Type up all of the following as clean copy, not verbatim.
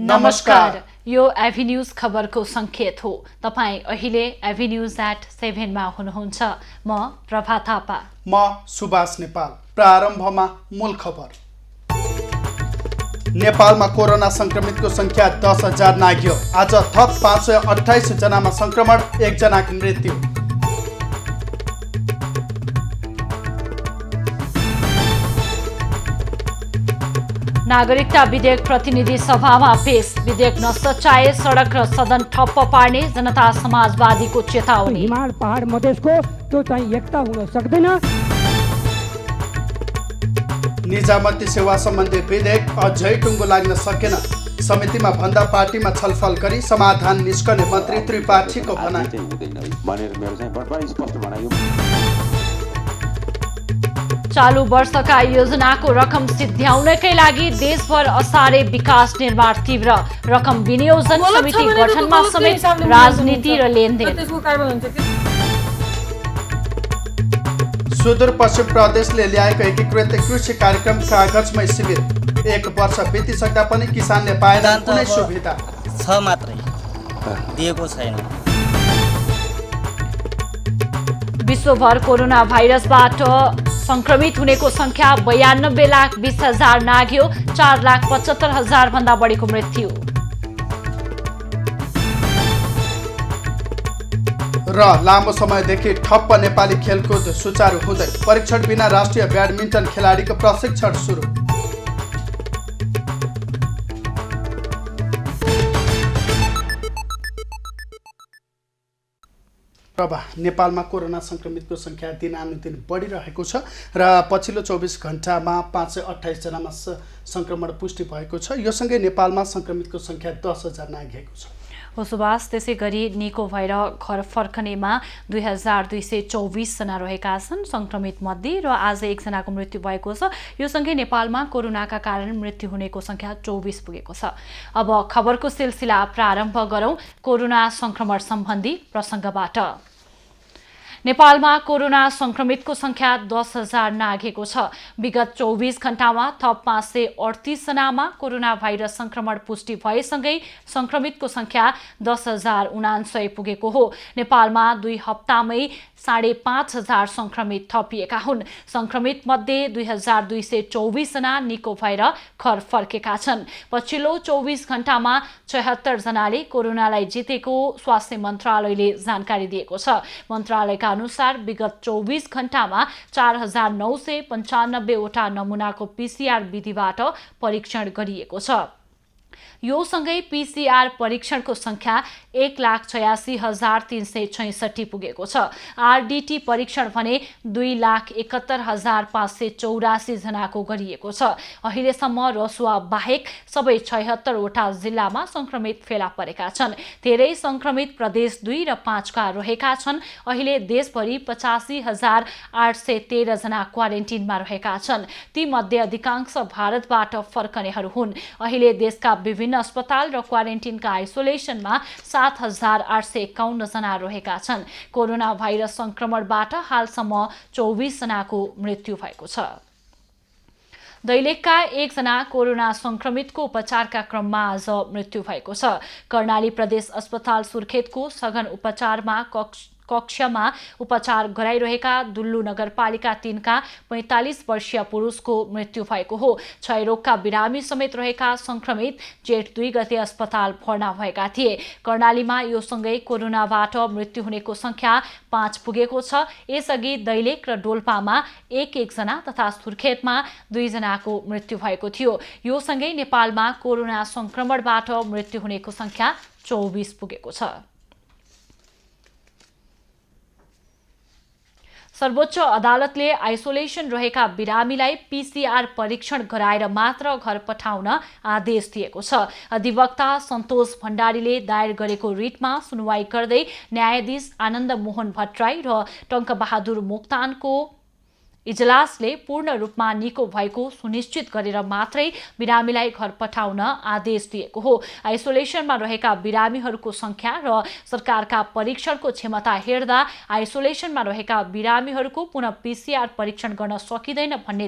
नमस्कार, यो एभिन्यूज खबरको संकेत हो। तपाईं अहिले एभिन्यूज@7 मा हुनुहुन्छ। म प्रभा थापा। म सुभाष नेपाल। प्रारम्भमा मूल खबर। नेपालमा कोरोना संक्रमितको संख्या 10,000 नाग्यो। आज थप 528 जनामा संक्रमण, 1 जनाको मृत्यु। नागरिकता विधेयक प्रतिनिधि सभामा पेश। विधेयक नसच्याए सडक र सदन ठप्प पार्ने जनता समाजवादीको चेतावनी। हिमाल पहाड मधेसको त्यो चाहिँ एकता हुन सक्दैन। निजामती सेवा सम्बन्धी विधेयक अझै टुङ्गो लाग्न सकेन। समितिमा भन्दा पार्टीमा छलफल गरी समाधान निस्कने मन्त्री त्रिपाठीको भनाइ। चालु वर्षका योजनाको रकम सिद्ध्याउनकै लागि देशभर असारे विकास निर्माण तीव्र। रकम विनियोजन समिति गठनमा समेत राजनीति र लेनदेन। सुदूरपश्चिम प्रदेशले ल्याएको एकीकृत कृषि कार्यक्रम कागजमै शिविर। 1 वर्ष बितिसक्दा पनि किसानले पाएनन् कुनै सुविधा। छ मात्रै दिएको छैन। विश्वभर कोरोना भाइरसबाट संक्रमित हुनेको संख्या 92,20,000 नाग्यो। 4,75,000 भन्दा बढीको मृत्यु। र लामो समयदेखि ठप्प नेपाली खेलकुद सुचारू हुँदै परीक्षण बिना राष्ट्रिय ब्याडमिन्टन खेलाडीको प्रशिक्षण सुरु। नेपालमा कोरोना संक्रमितको संख्या दिनानुदिन बढिरहेको छ र पछिल्लो 24 घण्टामा 528 जनामा संक्रमण पुष्टि भएको छ। यो सँगै नेपालमा संक्रमितको संख्या 10,000 नाघेको छ। हो सुभाष, त्यसै गरी निको भएर घर फर्कनेमा 2,224 जना रहेका छन् संक्रमित मध्ये र आज 1 जनाको मृत्यु भएको छ। यो सँगै नेपालमा कोरोनाका कारण मृत्यु हुनेको संख्या 24 पुगेको छ। अब खबरको सिलसिला प्रारम्भ गरौं कोरोना संक्रमण सम्बन्धी प्रसङ्गबाट। नेपालमा कोरोना संक्रमितको संख्या 10,000 नाघेको छ। विगत 24 घण्टामा थप 538 जनामा कोरोना भाइरस संक्रमण पुष्टि भएसँगै संक्रमितको संख्या 10,049 पुगेको हो। नेपालमा 2 हप्तामै 5,500 संक्रमित थपिएका हुन्। संक्रमित मध्ये 2,224 जना निको भएर घर फर्केका छन्। पछिल्लो 24 घण्टामा 76 जनाले कोरोनालाई जितेको स्वास्थ्य मन्त्रालयले जानकारी दिएको छ। मन्त्रालयका अनुसार विगत 24 घण्टामा 4,995 वटा नमुनाको PCR विधिबाट परीक्षण गरिएको छ। यो सँगै PCR परीक्षणको संख्या 1,86,366 पुगेको छ। RDT परीक्षण भने 2,71,584 जनाको गरिएको छ। अहिलेसम्म रसुवा बाहेक सबै 76 वटा जिल्लामा संक्रमित फेला परेका छन्। धेरै संक्रमित प्रदेश 2 र 5 का रहेका छन्। अहिले देशभरि 85,813 जना क्वारेन्टिनमा रहेका छन्। ती मध्ये अधिकांश भारतबाट फर्कनेहरू हुन्। अहिले देशका विभिन्न अस्पताल र क्वारेन्टिनका आइसोलेसनमा 7,851 जना रहेका छन्। कोरोना भाइरस संक्रमणबाट हालसम्म 24 जनाको मृत्यु भएको छ। दैलेखका 1 जना कोरोना संक्रमितको उपचारका क्रममा आज मृत्यु भएको छ। कर्णाली प्रदेश अस्पताल सुर्खेतको सघन उपचारमा कक्षमा उपचार गराइरहेका दुल्लु नगरपालिका 3 का 45 वर्षीय पुरुषको मृत्यु भएको हो। क्षयरोगका बिरामी समेत रहेका संक्रमित जेठ 2 गते अस्पताल भर्ना भएका थिए। कर्णालीमा यो सँगै कोरोनाबाट मृत्यु हुनेको संख्या 5 पुगेको छ। यसअघि दैलेख र डोल्पामा 1 जना तथा सुर्खेतमा 2 जनाको मृत्यु भएको थियो। यो सँगै नेपालमा कोरोना संक्रमणबाट मृत्यु हुनेको संख्या 24 पुगेको छ। सर्वोच्च अदालतले आइसोलेसन रहेका बिरामीलाई PCR परीक्षण गराएर मात्र घर पठाउन आदेश दिएको छ। अधिवक्ता सन्तोष भण्डारीले दायर गरेको रिटमा सुनवाई गर्दै न्यायाधीश आनन्द मोहन भट्टराई र टङ्कबहादुर मोक्तानको इजलासले पूर्ण रूपमा निको भएको सुनिश्चित गरेर मात्रै बिरामीलाई घर पठाउन आदेश दिएको हो। आइसोलेसनमा रहेका बिरामीहरूको संख्या र सरकारका परीक्षणको क्षमता हेर्दा आइसोलेसनमा रहेका बिरामीहरूको पुनः PCR परीक्षण गर्न सकिँदैन भन्ने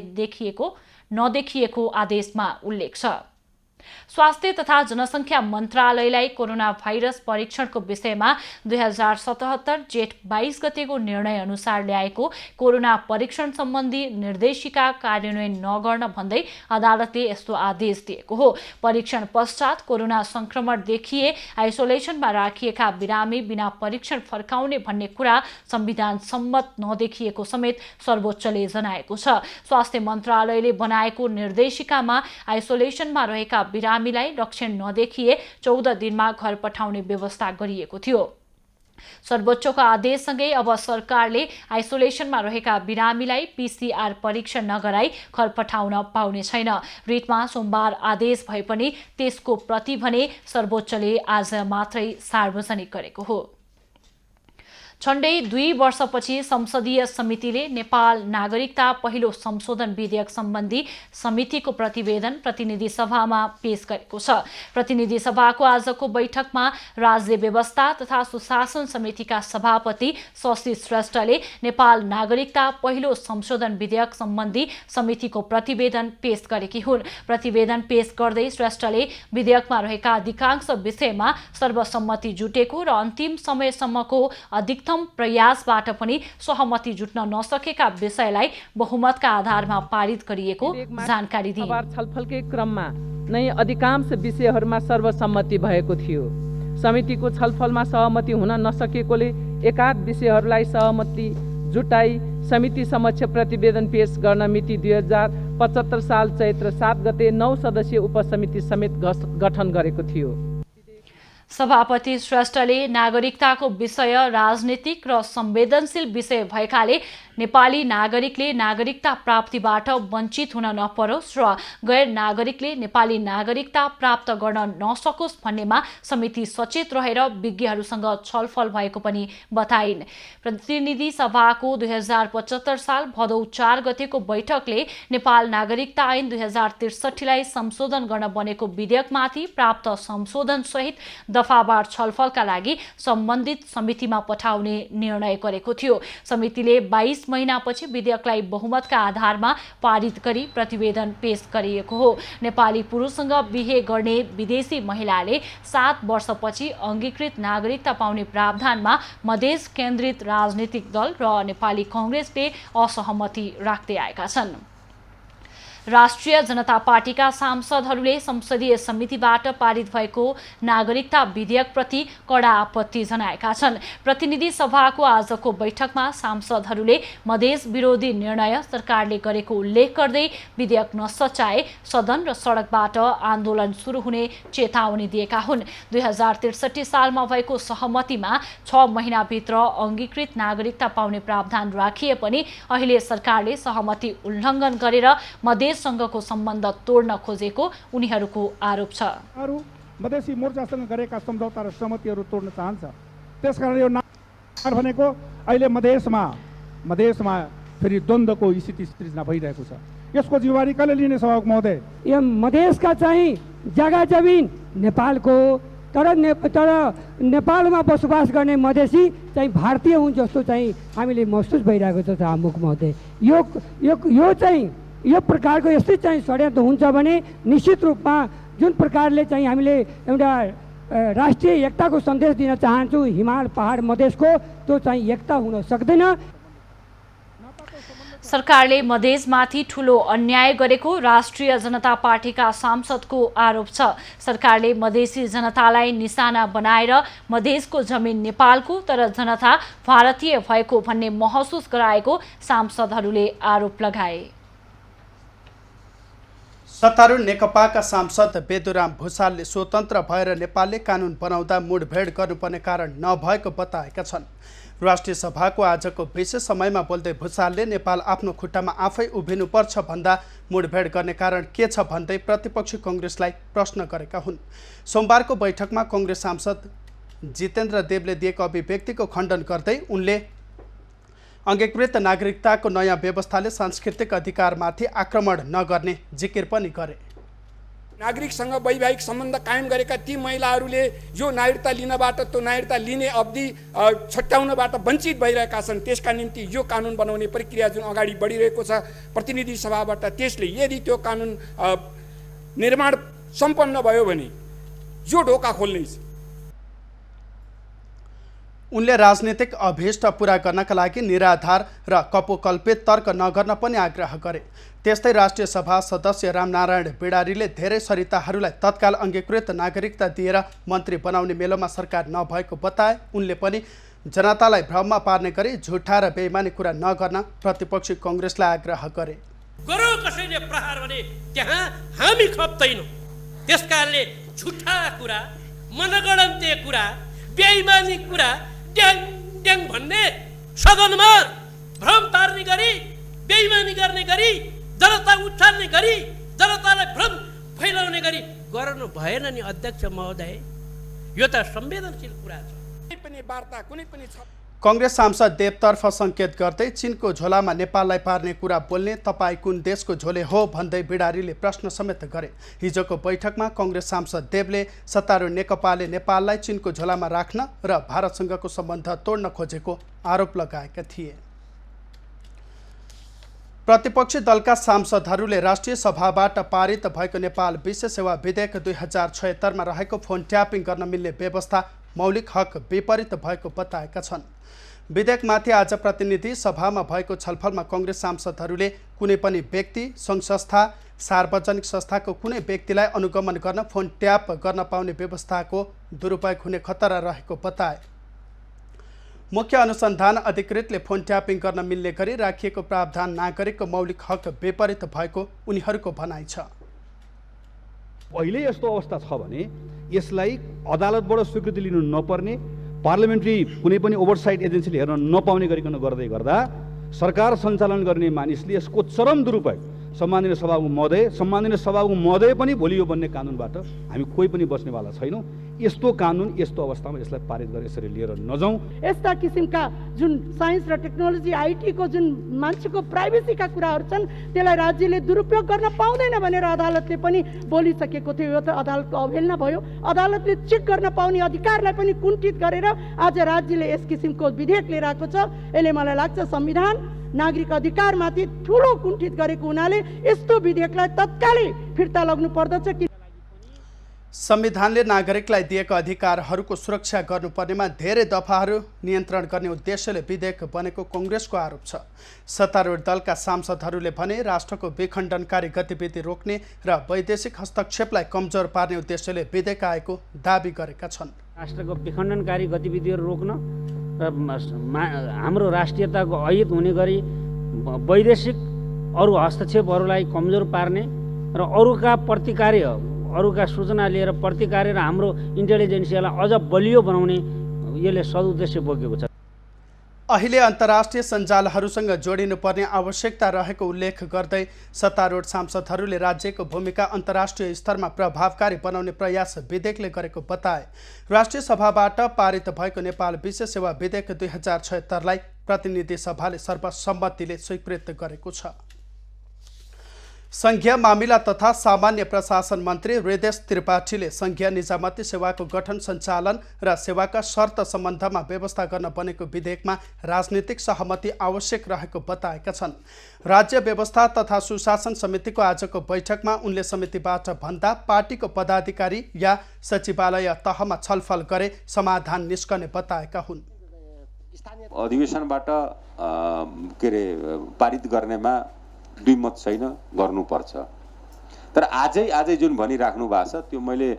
नदेखिएको आदेशमा उल्लेख छ। स्वास्थ्य तथा जनसङ्ख्या मन्त्रालयलाई कोरोना भाइरस परीक्षणको विषयमा 2077 जेठ 22 गतेको निर्णय अनुसार ल्याएको कोरोना परीक्षण सम्बन्धी निर्देशिका कार्यान्वयन नगर्न भन्दै अदालतले यस्तो आदेश दिएको हो। परीक्षण पश्चात कोरोना संक्रमण देखिए आइसोलेसनमा राखिएका बिरामी बिना परीक्षण फर्काउने भन्ने कुरा संविधान सम्मत नदेखिएको समेत सर्वोच्चले जनाएको छ। स्वास्थ्य मन्त्रालयले बनाएको निर्देशिकामा आइसोलेसनमा रहेका बिरामीलाई लक्षण नदेखिए 14 दिनमा घर पठाउने व्यवस्था गरिएको थियो। सर्वोच्चको आदेशसँगै अब सरकारले आइसोलेसनमा रहेका बिरामीलाई PCR परीक्षण नगराई घर पठाउन पाउने छैन। रिटमा सोमबार आदेश भए पनि त्यसको प्रति भने सर्वोच्चले आज मात्रै सार्वजनिक गरेको हो। झण्डै 2 वर्षपछि संसदीय समितिले नेपाल नागरिकता पहिलो संशोधन विधेयक सम्बन्धी समितिको प्रतिवेदन प्रतिनिधि सभामा पेश गरेको छ। प्रतिनिधि सभाको आजको बैठकमा राज्य व्यवस्था तथा सुशासन समितिका सभापति शशि श्रेष्ठले नेपाल नागरिकता पहिलो संशोधन विधेयक सम्बन्धी समितिको प्रतिवेदन पेश गरेकी हुन्। प्रतिवेदन पेश गर्दै श्रेष्ठले विधेयकमा रहेका अधिकांश विषयमा सर्वसम्मति जुटेको र अन्तिम समयसम्मको अधिकतम प्रयासबाट पनि सहमति जुट्न नसकेका विषयलाई बहुमतका आधारमा पारित गरिएको जानकारी दिए। छलफलकै क्रममा नै अधिकांश विषयहरूमा सर्वसम्मति भएको थियो। समितिको छलफलमा सहमति हुन नसकेकोले एकाध विषयहरूलाई सहमति जुटाई समिति समक्ष प्रतिवेदन पेश गर्न मिति 2075 साल चैत्र 7 गते 9 सदस्यीय उपसमिति समेत गठन गरेको थियो। सभापति श्रेष्ठले नागरिकताको विषय राजनीतिक र संवेदनशील विषय भएकाले नेपाली नागरिकले नागरिकता प्राप्तिबाट वञ्चित हुन नपरोस् र गैर नागरिकले नेपाली नागरिकता प्राप्त गर्न नसकोस् भन्नेमा समिति सचेत रहेर विज्ञहरूसँग छलफल भएको पनि बताइन्। प्रतिनिधि सभाको 2075 साल भदौ 4 गतेको बैठकले नेपाल नागरिकता ऐन 2063 लाई संशोधन गर्न बनेको विधेयकमाथि प्राप्त संशोधन सहित दफावार छलफलका लागि सम्बन्धित समितिमा पठाउने निर्णय गरेको थियो। समितिले 22 महिनापछि विधेयकलाई बहुमतका आधारमा पारित गरी प्रतिवेदन पेश गरिएको हो। नेपाली पुरुषसँग बिहे गर्ने विदेशी महिलाले 7 वर्षपछि अङ्गीकृत नागरिकता पाउने प्रावधानमा मधेस केन्द्रित राजनीतिक दल र नेपाली कांग्रेसले असहमति राख्दै आएका छन्। राष्ट्रिय जनता पार्टीका सांसदहरूले संसदीय समितिबाट पारित भएको नागरिकता विधेयकप्रति कडा आपत्ति जनाएका छन्। प्रतिनिधि सभाको आजको बैठकमा सांसदहरूले मधेस विरोधी निर्णय सरकारले गरेको उल्लेख गर्दै विधेयक नसच्याए सदन र सडकबाट आन्दोलन सुरु हुने चेतावनी दिएका हुन्। 2063 सालमा भएको सहमतिमा 6 महिनाभित्र अङ्गीकृत नागरिकता पाउने प्रावधान राखिए पनि अहिले सरकारले सहमति उल्लङ्घन गरेर मधेससँगको सम्बन्ध तोड्न खोजेको उनीहरूको आरोप छ। मधेसी मोर्चासँग गरेका सम्झौता र सहमतिहरू तोड्न चाहन्छ। त्यसकारण यो भनेको अहिले मधेसमा फेरि द्वन्द्वको स्थिति सृजना भइरहेको छ। यसको जिम्मेवारी कसले लिने सभामुख महोदय? यो मधेसका चाहिँ जग्गा जमिन नेपालको, तर नेपालमा बसोबास गर्ने मधेसी चाहिँ भारतीय हुन् जस्तो चाहिँ हामीले महसुस भइरहेको छ सभामुख महोदय। यो चाहिँ यो प्रकारको यस्तै चाहिँ षड्यन्त्र हुन्छ भने निश्चित रूपमा जुन प्रकारले चाहिँ हामीले एउटा राष्ट्रिय एकताको सन्देश दिन चाहन्छौँ हिमाल पहाड मधेसको, त्यो चाहिँ एकता हुन सक्दैन। सरकारले मधेसमाथि ठूलो अन्याय गरेको राष्ट्रिय जनता पार्टीका सांसदको आरोप छ। सरकारले मधेसी जनतालाई निशाना बनाएर मधेसको जमिन नेपालको तर जनता भारतीय भएको भन्ने महसुस गराएको सांसदहरूले आरोप लगाए। सत्तारूढ नेकपाका सांसद बेदुराम भुसालले स्वतन्त्र भएर नेपालले कानुन बनाउँदा मुडभेड गर्नुपर्ने कारण नभएको बताएका छन्। राष्ट्रिय सभाको आजको विशेष समयमा बोल्दै भुसालले नेपाल आफ्नो खुट्टामा आफै उभिनुपर्छ भन्दा मुडभेड गर्ने कारण के छ भन्दै प्रतिपक्षी कांग्रेसलाई प्रश्न गरेका हुन्। सोमबारको बैठकमा कांग्रेस सांसद जितेन्द्र देवले दिएको अभिव्यक्तिको खण्डन गर्दै उनले अङ्गीकृत नागरिकताको नयाँ व्यवस्थाले सांस्कृतिक अधिकारमाथि आक्रमण नगर्ने जिकिर पनि गरे। नागरिकसँग वैवाहिक सम्बन्ध कायम गरेका ती महिलाहरूले यो नागरिकता लिनबाट त्यो नागरिकता लिने अवधि छट्याउनबाट वञ्चित भइरहेका छन्। त्यसका निम्ति यो कानुन बनाउने प्रक्रिया जुन अगाडि बढिरहेको छ प्रतिनिधि सभाबाट, त्यसले यदि त्यो कानुन निर्माण सम्पन्न भयो भने यो ढोका खोल्ने छ। उनले राजनीतिक अभीष्ट पूरा गर्नका लागि निराधार र कपोकल्पित तर्क नगर्न पनि आग्रह गरे। त्यस्तै राष्ट्रिय सभा सदस्य रामनारायण बिडारीले धेरै सरिताहरूलाई तत्काल अङ्गीकृत नागरिकता दिएर मन्त्री बनाउने मेलोमा सरकार नभएको बताए। उनले पनि जनतालाई भ्रममा पार्ने गरी झुठा र बेइमानी कुरा नगर्न प्रतिपक्षी काङ्ग्रेसलाई आग्रह गरे। गरौँ कसैले प्रहार भने त्यहाँ हामी खप्दैनौँ। त्यसकारणले झुठा कुरा, मनगढन्ते कुरा, बेइमानी कुरा ड्याङ ड्याङ भन्ने, सदनमा भ्रम पार्ने गरी, बेइमानी गर्ने गरी, जनता उठाल्ने गरी, जनतालाई भ्रम फैलाउने गरी गर्नु भएन नि अध्यक्ष महोदय। यो त संवेदनशील कुरा छ। कुनै पनि वार्ता, कुनै पनि काङ्ग्रेस सांसद देवतर्फ सङ्केत गर्दै चीनको झोलामा नेपाललाई पार्ने कुरा बोल्ने तपाईँ कुन देशको झोले हो भन्दै बिडारीले प्रश्न समेत गरे। हिजोको बैठकमा काङ्ग्रेस सांसद देवले सत्तारूढ नेकपाले नेपाललाई चीनको झोलामा राख्न र भारतसँगको सम्बन्ध तोड्न खोजेको आरोप लगाएका थिए। प्रतिपक्षी दलका सांसदहरूले राष्ट्रिय सभाबाट पारित भएको नेपाल विशेष सेवा विधेयक 2076 रहेको फोन ट्यापिङ गर्न मिल्ने व्यवस्था मौलिक हक विपरीत भएको बताएका छन्। विधेयकमाथि आज प्रतिनिधि सभामा भएको छलफलमा काङ्ग्रेस सांसदहरूले कुनै पनि व्यक्ति, सङ्घ संस्था, सार्वजनिक संस्थाको कुनै व्यक्तिलाई अनुगमन गर्न फोन ट्याप गर्न पाउने व्यवस्थाको दुरुपयोग हुने खतरा रहेको बताए। मुख्य अनुसन्धान अधिकृतले फोन ट्यापिङ गर्न मिल्ने गरी राखिएको प्रावधान नागरिकको मौलिक हक विपरीत भएको उनीहरूको भनाइ छ। अहिले यस्तो अवस्था छ भने यसलाई अदालतबाट स्वीकृति लिनु नपर्ने, पार्लियामेन्ट्री कुनै पनि ओभरसाइट एजेन्सीले हेर्न नपाउने गरिकन गर्दै गर्दा सरकार सञ्चालन गर्ने मानिसले यसको चरम दुरुपयोग, सम्माननीय सभामुख महोदय पनि भोलि यो बन्ने कानुनबाट हामी कोही पनि बस्नेवाला छैनौँ। यस्तो कानुन यस्तो अवस्थामा यसलाई पारित गरेर यसरी लिएर नजाउँ। यस्ता किसिमका जुन साइन्स र टेक्नोलोजी, आइटीको जुन मान्छेको प्राइभेसीका कुराहरू छन् त्यसलाई राज्यले दुरुपयोग गर्न पाउँदैन भनेर अदालतले पनि बोलिसकेको थियो। यो त अदालतको अवहेलना भयो। अदालतले चेक गर्न पाउने अधिकारलाई पनि कुण्ठित गरेर आज राज्यले यस किसिमको विधेयक लिएर आएको छ। यसले मलाई लाग्छ संविधान नागरिक अधिकारमाथि ठुलो कुण्ठित गरेको हुनाले यस्तो विधेयकलाई तत्कालै फिर्ता लाग्नु पर्दछ। संविधानले नागरिकलाई दिएका अधिकारहरूको सुरक्षा गर्नुपर्नेमा धेरै दफाहरू नियन्त्रण गर्ने उद्देश्यले विधेयक बनेको काङ्ग्रेसको आरोप छ। सत्तारूढ दलका सांसदहरूले भने राष्ट्रको विखण्डनकारी गतिविधि रोक्ने र वैदेशिक हस्तक्षेपलाई कमजोर पार्ने उद्देश्यले विधेयक आएको दाबी गरेका छन्। राष्ट्रको विखण्डनकारी गतिविधिहरू रोक्न र हाम्रो राष्ट्रियताको अहित हुने गरी वैदेशिक अरू हस्तक्षेपहरूलाई कमजोर पार्ने र अरूका सूचना लिएर प्रतिकार्य र हाम्रो इन्टेलिजेन्सियालाई अझ बलियो बनाउने यसले सदुद्देश्य बोकेको छ। अहिले अन्तर्राष्ट्रिय सञ्जालहरूसँग जोडिनुपर्ने आवश्यकता रहेको उल्लेख गर्दै सत्तारूढ सांसदहरूले राज्यको भूमिका अन्तर्राष्ट्रिय स्तरमा प्रभावकारी बनाउने प्रयास विधेयकले गरेको बताए। राष्ट्रिय सभाबाट पारित भएको नेपाल विशेष सेवा विधेयक 2076लाई प्रतिनिधि सभाले सर्वसम्मतिले स्वीकृत गरेको छ। संघीय मामिला तथा सामान्य प्रशासन मन्त्री हृदेश त्रिपाठीले संघीय निजामती सेवाको गठन, सञ्चालन र सेवाका शर्त सम्बन्धमा व्यवस्था गर्न बनेको विधेयकमा राजनीतिक सहमति आवश्यक रहेको बताएका छन्। राज्य व्यवस्था तथा सुशासन समितिको आजको बैठकमा उनले समितिबाट भन्दा पार्टीको पदाधिकारी या सचिवालय तहमा छलफल गरे समाधान निस्कने बताएका हुन्। अधिवेशनबाट पारित गर्नेमा दुईमत छैन, गर्नुपर्छ। तर आजै जुन भनिराख्नु भएको छ त्यो मैले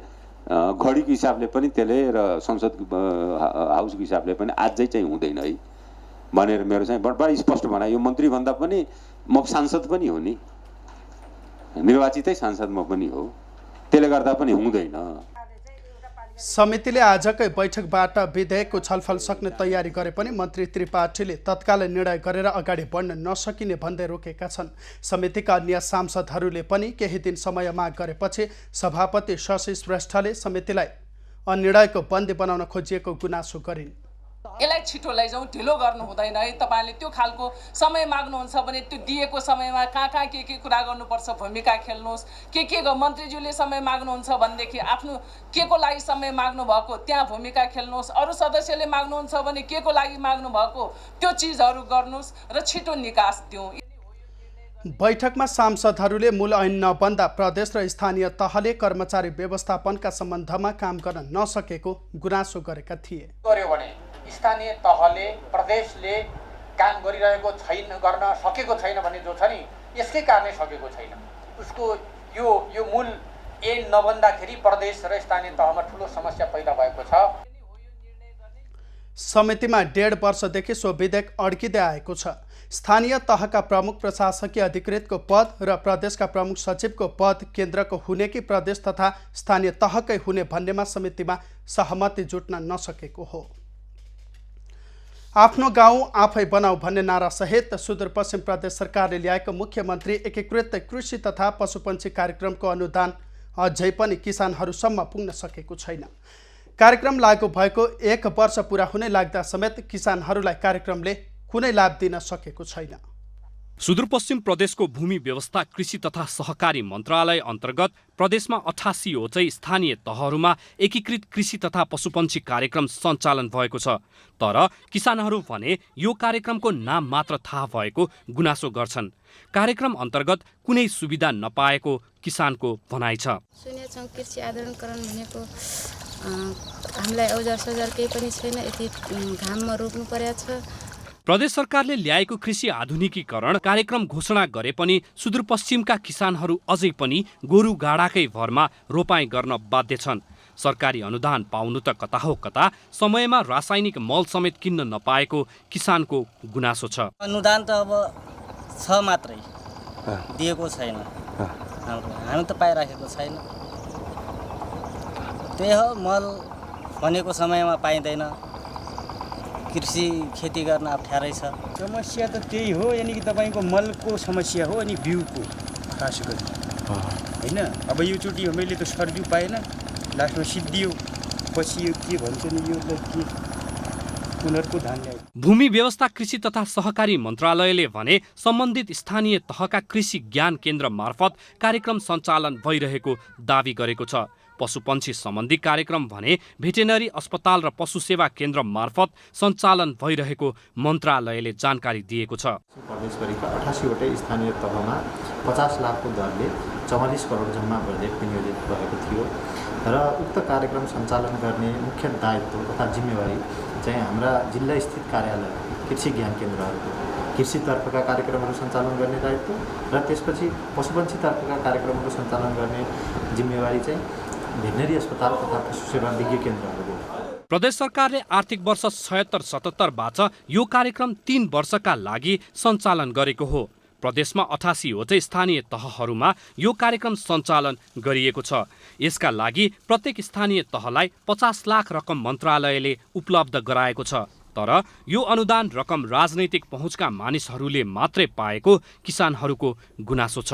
घडीको हिसाबले पनि त्यसले र संसद हाउसको हिसाबले पनि आजै चाहिँ हुँदैन है भनेर मेरो चाहिँ बडा स्पष्ट भनाइ। यो मन्त्री भन्दा पनि म सांसद पनि हो नि, निर्वाचितै सांसद म पनि हो, त्यसले गर्दा पनि हुँदैन। समितिले आजकै बैठकबाट विधेयकको छलफल सक्ने तयारी गरे पनि मन्त्री त्रिपाठीले तत्काल निर्णय गरेर अगाडि बढ्न नसकिने भन्दै रोकेका छन्। समितिका अन्य सांसदहरूले पनि केही दिन समय माग गरेपछि सभापति शशि श्रेष्ठले समितिलाई निर्णयको बन्दी बनाउन खोजिएको गुनासो गरिन्। यसलाई छिटो लैजाउँ, ढिलो गर्नु हुँदैन है। तपाईँले त्यो खालको समय माग्नुहुन्छ भने त्यो दिएको समयमा कहाँ के कुरा गर्नुपर्छ भूमिका खेल्नुहोस्। के मन्त्रीज्यूले समय माग्नुहुन्छ भनेदेखि आफ्नो के को लागि समय माग्नु भएको त्यहाँ भूमिका खेल्नुहोस्। अरू सदस्यले माग्नुहुन्छ भने के को लागि माग्नु भएको त्यो चिजहरू गर्नुहोस् र छिटो निकास दिउँ। बैठकमा सांसदहरूले मूल ऐन नबन्दा प्रदेश र स्थानीय तहले कर्मचारी व्यवस्थापनका सम्बन्धमा काम गर्न नसकेको गुनासो गरेका थिए। गर्यो भने स्थानीय तहले प्रदेशले काम गरिरहेको छैन, गर्न सकेको छैन भन्ने जो छ नि, यसकै कारणले सकेको छैन। उसको यो मूल ऐन नबन्दाखेरि प्रदेश र स्थानीय तहमा ठुलो समस्या पैदा भएको छ। समितिमा 1.5 वर्षदेखि सो विधेयक अड्किँदै आएको छ। स्थानीय तहका प्रमुख प्रशासकीय अधिकृतको पद र प्रदेशका प्रमुख सचिवको पद केन्द्रको हुने कि प्रदेश तथा स्थानीय तहकै हुने भन्नेमा समितिमा सहमति जुट्न नसकेको हो। आफ्नो गाउँ आफै बनाऊ भन्ने नारासहित सुदूरपश्चिम प्रदेश सरकारले ल्याएको मुख्यमन्त्री एकीकृत कृषि तथा पशुपन्छी कार्यक्रमको अनुदान अझै पनि किसानहरूसम्म पुग्न सकेको छैन। कार्यक्रम लागू भएको 1 वर्ष पुरा हुने लाग्दा समेत किसानहरूलाई कार्यक्रमले कुनै लाभ दिन सकेको छैन। सुदूरपश्चिम प्रदेशको भूमि व्यवस्था कृषि तथा सहकारी मन्त्रालय अन्तर्गत प्रदेशमा 88 वटै स्थानीय तहहरूमा एकीकृत कृषि तथा पशुपन्छी कार्यक्रम सञ्चालन भएको छ। तर किसानहरू भने यो कार्यक्रमको नाम मात्र थाहा भएको गुनासो गर्छन्। कार्यक्रम अन्तर्गत कुनै सुविधा नपाएको किसानको भनाइ छ। सुनेछौँ कृषि आधुनिकीकरण भनेको हामीलाई औजार सौजार केही पनि छैन, यति घाममा रोप्नु परेको छ। प्रदेश सरकारले ल्याएको कृषि आधुनिकीकरण कार्यक्रम घोषणा गरे पनि सुदूरपश्चिमका किसानहरू अझै पनि गोरु गाडाकै भरमा रोपाई गर्न बाध्य छन्। सरकारी अनुदान पाउनु त कता हो कता समयमा रासायनिक मल समेत किन्न नपाएको किसानको गुनासो छ। अनुदान त अब छ मात्रै, दिएको छैन, हामी त पाइराखेको छैन। त्यही हो, मल भनेको समयमा पाइँदैन, कृषि खेती गर्न अप्ठ्यारै छ। समस्या त त्यही हो, यानि कि तपाईँको मलको समस्या हो अनि बिउको खास गरी होइन। अब योचोटि मैले त सर्जिउ पाएन, लास्टमा सिद्धियो, पछि यो के भन्छ नि, यो के उनीहरूको धान ल्यायो। भूमि व्यवस्था कृषि तथा सहकारी मन्त्रालयले भने सम्बन्धित स्थानीय तहका कृषि ज्ञान केन्द्र मार्फत कार्यक्रम सञ्चालन भइरहेको दावी गरेको छ। पशुपन्छी सम्बन्धी कार्यक्रम भने भेटेनरी अस्पताल र पशु सेवा केन्द्र मार्फत सञ्चालन भइरहेको मन्त्रालयले जानकारी दिएको छ। प्रदेशभरिका 88 वटै स्थानीय तहमा 50 लाखको दरले 44 करोड जम्मा बजेट विनियोजित भएको थियो र उक्त कार्यक्रम सञ्चालन गर्ने मुख्य दायित्व तथा जिम्मेवारी चाहिँ हाम्रा जिल्ला स्थित कार्यालय कृषि ज्ञान केन्द्रहरूको कृषितर्फका कार्यक्रमहरू सञ्चालन गर्ने दायित्व र त्यसपछि पशुपन्छीतर्फका कार्यक्रमहरू सञ्चालन गर्ने जिम्मेवारी चाहिँ भेटनरी अस्पताल तथा पशु सेवा विज्ञ केन्द्रहरूको। प्रदेश सरकारले आर्थिक वर्ष 76-77 बाट यो कार्यक्रम 3 वर्षका लागि सञ्चालन गरेको हो। प्रदेशमा 88 वटै स्थानीय तहहरूमा यो कार्यक्रम सञ्चालन गरिएको छ। यसका लागि प्रत्येक स्थानीय तहलाई 50 लाख रकम मन्त्रालयले उपलब्ध गराएको छ। तर यो अनुदान रकम राजनैतिक पहुँचका मानिसहरूले मात्रै पाएको किसानहरूको गुनासो छ।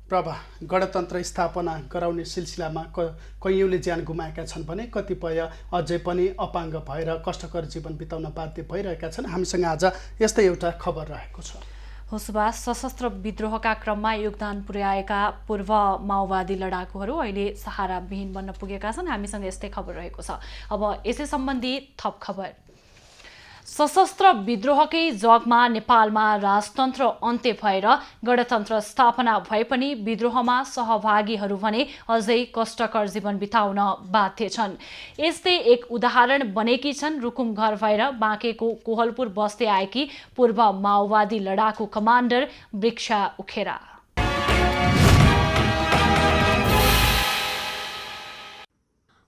प्रभा, गणतन्त्र स्थापना गराउने सिलसिलामा कैयौँले ज्यान गुमाएका छन् भने कतिपय अझै पनि अपाङ्ग भएर कष्टकर जीवन बिताउन बाध्य भइरहेका छन्। हामीसँग आज यस्तै एउटा खबर रहेको छ। होसबास सशस्त्र विद्रोहका क्रममा योगदान पुर्याएका पूर्व माओवादी लडाकुहरू अहिले सहाराविहीन बन्न पुगेका छन्। हामीसँग यस्तै खबर रहेको छ। अब यसै सम्बन्धी थप खबर। सशस्त्र विद्रोहकै जगमा नेपालमा राजतन्त्र अन्त्य भएर गणतन्त्र स्थापना भए पनि विद्रोहमा सहभागीहरू भने अझै कष्टकर जीवन बिताउन बाध्य छन्। यस्तै एक उदाहरण बनेकी छन् रुकुम घर भएर बाँकेको कोहलपुर बस्दै आएकी पूर्व माओवादी लडाकु कमान्डर वृक्षा उखेरा।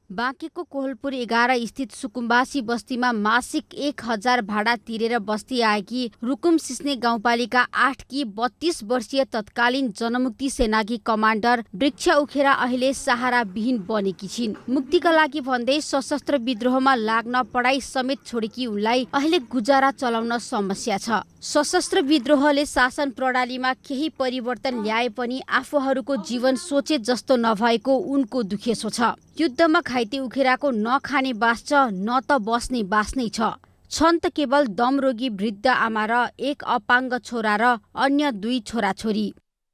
बाँकेको कोहलपुर 11 स्थित सुकुम्बासी बस्तीमा मासिक 1000 भाडा तिरेर बस्ती आएकी रुकुम सिस्ने गाउँपालिका 8 की 32 वर्षीय तत्कालीन जनमुक्ति सेनाकी कमान्डर वृक्षा उखेरा अहिले सहारा विहीन बनेकी छिन्। मुक्तिका लागि भन्दै सशस्त्र विद्रोहमा लाग्न पढाइ समेत छोडेकी उनलाई अहिले गुजारा चलाउन समस्या छ। सशस्त्र विद्रोहले शासन प्रणालीमा केही परिवर्तन ल्याए पनि आफूहरूको जीवन सोचे जस्तो नभएको उनको दुखेसो छ। युद्धमा घाइते उखेराको न खाने बास छ न त बस्ने बास नै छन् त केवल दमरोगी वृद्ध आमा र एक अपाङ्ग छोरा र अन्य 2 छोराछोरी।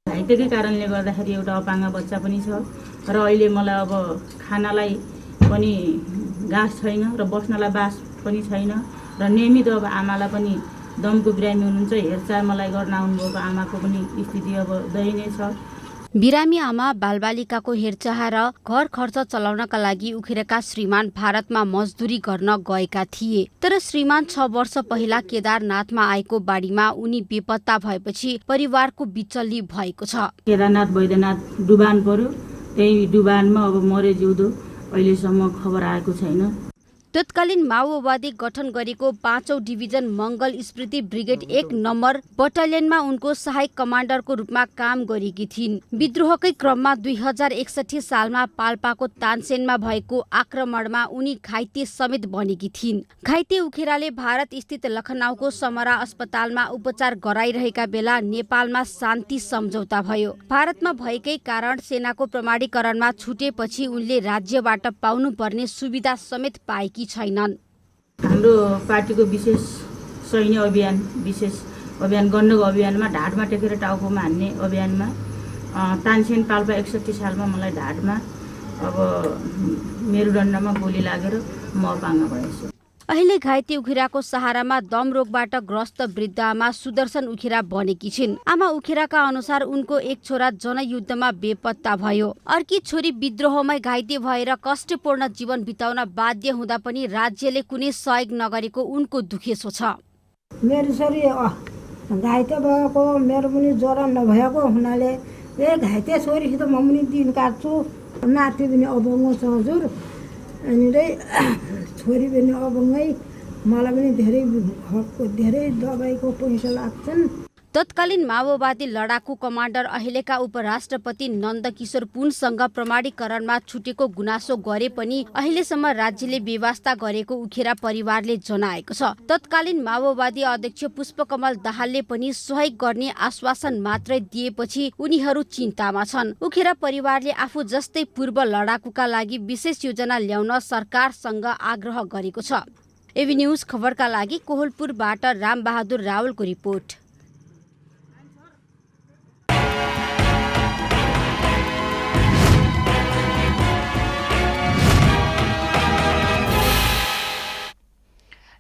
घाइतेकै कारणले गर्दाखेरि एउटा अपाङ्ग बच्चा पनि छ र अहिले मलाई अब खानालाई पनि घाँस छैन र बस्नलाई बास पनि छैन र नियमित अब आमालाई पनि दमको बिरामी हुनुहुन्छ, हेरचाह मलाई गर्न आउनुभएको आमाको पनि स्थिति अब दयनीय छ। बिरामी आमा बालबालिकाको हेरचाह र घर खर्च चलाउनका लागि उखेरका श्रीमान भारतमा मजदुरी गर्न गएका थिए। तर श्रीमान 6 वर्ष पहिला केदारनाथमा आएको बाढीमा उनी बेपत्ता भएपछि परिवारको बिचल्ली भएको छ। केदारनाथ बैद्यनाथ डुबान पर्यो, त्यही डुबानमा अब मरे जिउँदो अहिलेसम्म खबर आएको छैन। तत्कालीन माओवादी गठन गरेको 5औं डिभिजन मंगल स्मृति ब्रिगेड 1 नम्बर बटालियनमा उनको सहायक कमान्डरको रूपमा काम गरेकी थिइन्। विद्रोहकै क्रममा 2061 सालमा पाल्पाको तानसेनमा भएको आक्रमणमा उनी घाइते समेत बनेकी थिइन्। घाइते उखेराले भारत स्थित लखनऊको समरा अस्पतालमा उपचार गराइरहेका बेला नेपालमा शान्ति सम्झौता भयो। भारतमा भएकै कारण सेनाको प्रमाणीकरणमा छुटेपछि उनले राज्यबाट पाउनुपर्ने सुविधा समेत पाएकी छैनन्। हाम्रो पार्टीको विशेष सैन्य अभियान, विशेष अभियान गण्डको अभियानमा ढाडमा टेकेर टाउकोमा हान्ने अभियानमा तानसेन पाल्पा 61 सालमा मलाई ढाडमा अब मेरुदण्डमा गोली लागेर म अपाङ्ग भएछु। अहिले घाइते उखेराको सहारामा दम रोगबाट ग्रस्त वृद्ध आमा सुदर्शन उखेरा बनेकी छिन्। आमा उखेराका अनुसार उनको एक छोरा जनयुद्धमा बेपत्ता भयो। अर्की छोरी विद्रोहमै घाइते भएर कष्टपूर्ण जीवन बिताउन बाध्य हुँदा पनि राज्यले कुनै सहयोग नगरेको उनको दुखेसो छ। मेरो छोरी घाइते भएको, मेरो पनि ज्वरो नभएको हुनाले घाइते छोरीसित म पनि दिन काट्छु। नाति पनि अबङ्ग छ हजुर, अनि छोरी पनि अबङ्गै, मलाई पनि धेरै दबाईको पैसा लाग्छन्। तत्कालीन माओवादी लडाकु कमान्डर अहिलेका उपराष्ट्रपति नन्दकिशोर पुनसँग प्रमाणीकरणमा छुटेको गुनासो गरे पनि अहिलेसम्म राज्यले व्यवस्था गरेको उखेरा परिवारले जनाएको छ। तत्कालीन माओवादी अध्यक्ष पुष्पकमल दाहालले पनि सहयोग गर्ने आश्वासन मात्रै दिएपछि उनीहरू चिन्तामा छन्। उखेरा परिवारले आफू जस्तै पूर्व लडाकुका लागि विशेष योजना ल्याउन सरकारसँग आग्रह गरेको छ। एबी न्यूज खबरका लागि कोहलपुरबाट रामबहादुर रावलको रिपोर्ट।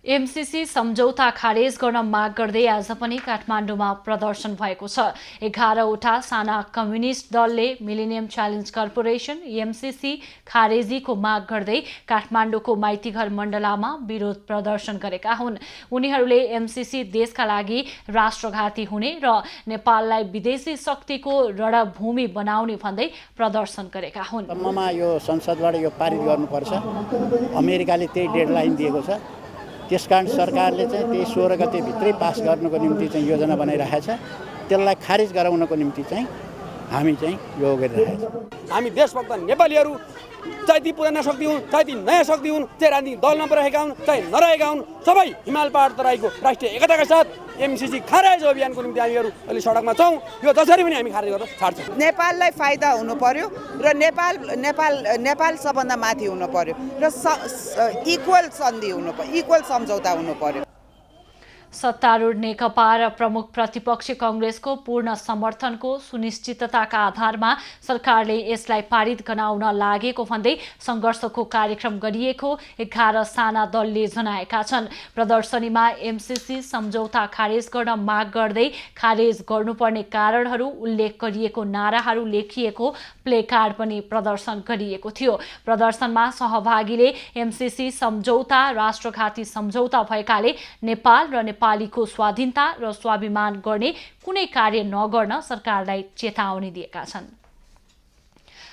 एमसीसी सम्झौता खारेज गर्न माग गर्दै आज पनि काठमाडौँमा प्रदर्शन भएको छ। 11वटा साना कम्युनिस्ट दलले मिलेनियम च्यालेन्ज कर्पोरेसन एमसीसी खारेजीको माग गर्दै काठमाडौँको माइतीघर मण्डलामा विरोध प्रदर्शन गरेका हुन्। उनीहरूले एमसीसी देशका लागि राष्ट्रघाती हुने र नेपाललाई विदेशी शक्तिको रणभूमि बनाउने भन्दै प्रदर्शन गरेका हुन्। सम्ममा यो संसदबाट यो पारित गर्नुपर्छ, अमेरिकाले त्यही डेडलाइन दिएको छ। त्यसकारण सरकारले चाहिँ त्यही 16 गते भित्रै पास गर्नको निम्ति चाहिँ योजना बनाइरहेको छ। त्यसलाई खारिज गराउनको निम्ति चाहिँ हामी चाहिँ यो गरिरहेका छौँ। हामी देशभक्त नेपालीहरू चाहे ती पुराना शक्ति हुन्, चाहे ती नयाँ शक्ति हुन्, चाहे राजनीतिक दलमा रहेका हुन्, चाहे नरहेका हुन्, सबै हिमाल पहाड तराईको राष्ट्रिय एकताका साथ एमसीसी खारेज अभियानको निम्ति हामीहरू अहिले सडकमा छौँ। यो जसरी पनि हामी खारेज गर्न छाड्छौँ। नेपाललाई फाइदा हुनु पर्यो र नेपाल सबभन्दा माथि हुनु पर्यो र इक्वल सन्धि हुनु पर्यो, इक्वल सम्झौता हुनु पर्यो। सत्तारूढ नेकपा र प्रमुख प्रतिपक्षी कांग्रेसको पूर्ण समर्थनको सुनिश्चितताका आधारमा सरकारले यसलाई पारित गराउन लागेको भन्दै संघर्षको कार्यक्रम गरिएको 11 साना दलले जनाएका छन्। प्रदर्शनीमा एमसीसी सम्झौता खारेज गर्न माग गर्दै खारेज गर्नुपर्ने कारणहरू उल्लेख गरिएको नाराहरू लेखिएको प्लेकार्ड पनि प्रदर्शन गरिएको थियो। प्रदर्शनमा सहभागीले एमसीसी सम्झौता राष्ट्रघाती सम्झौता भएकाले नेपाल र नेपालीको स्वाधीनता र स्वाभिमान गर्ने कुनै कार्य नगर्न सरकारलाई चेतावनी दिएका छन्।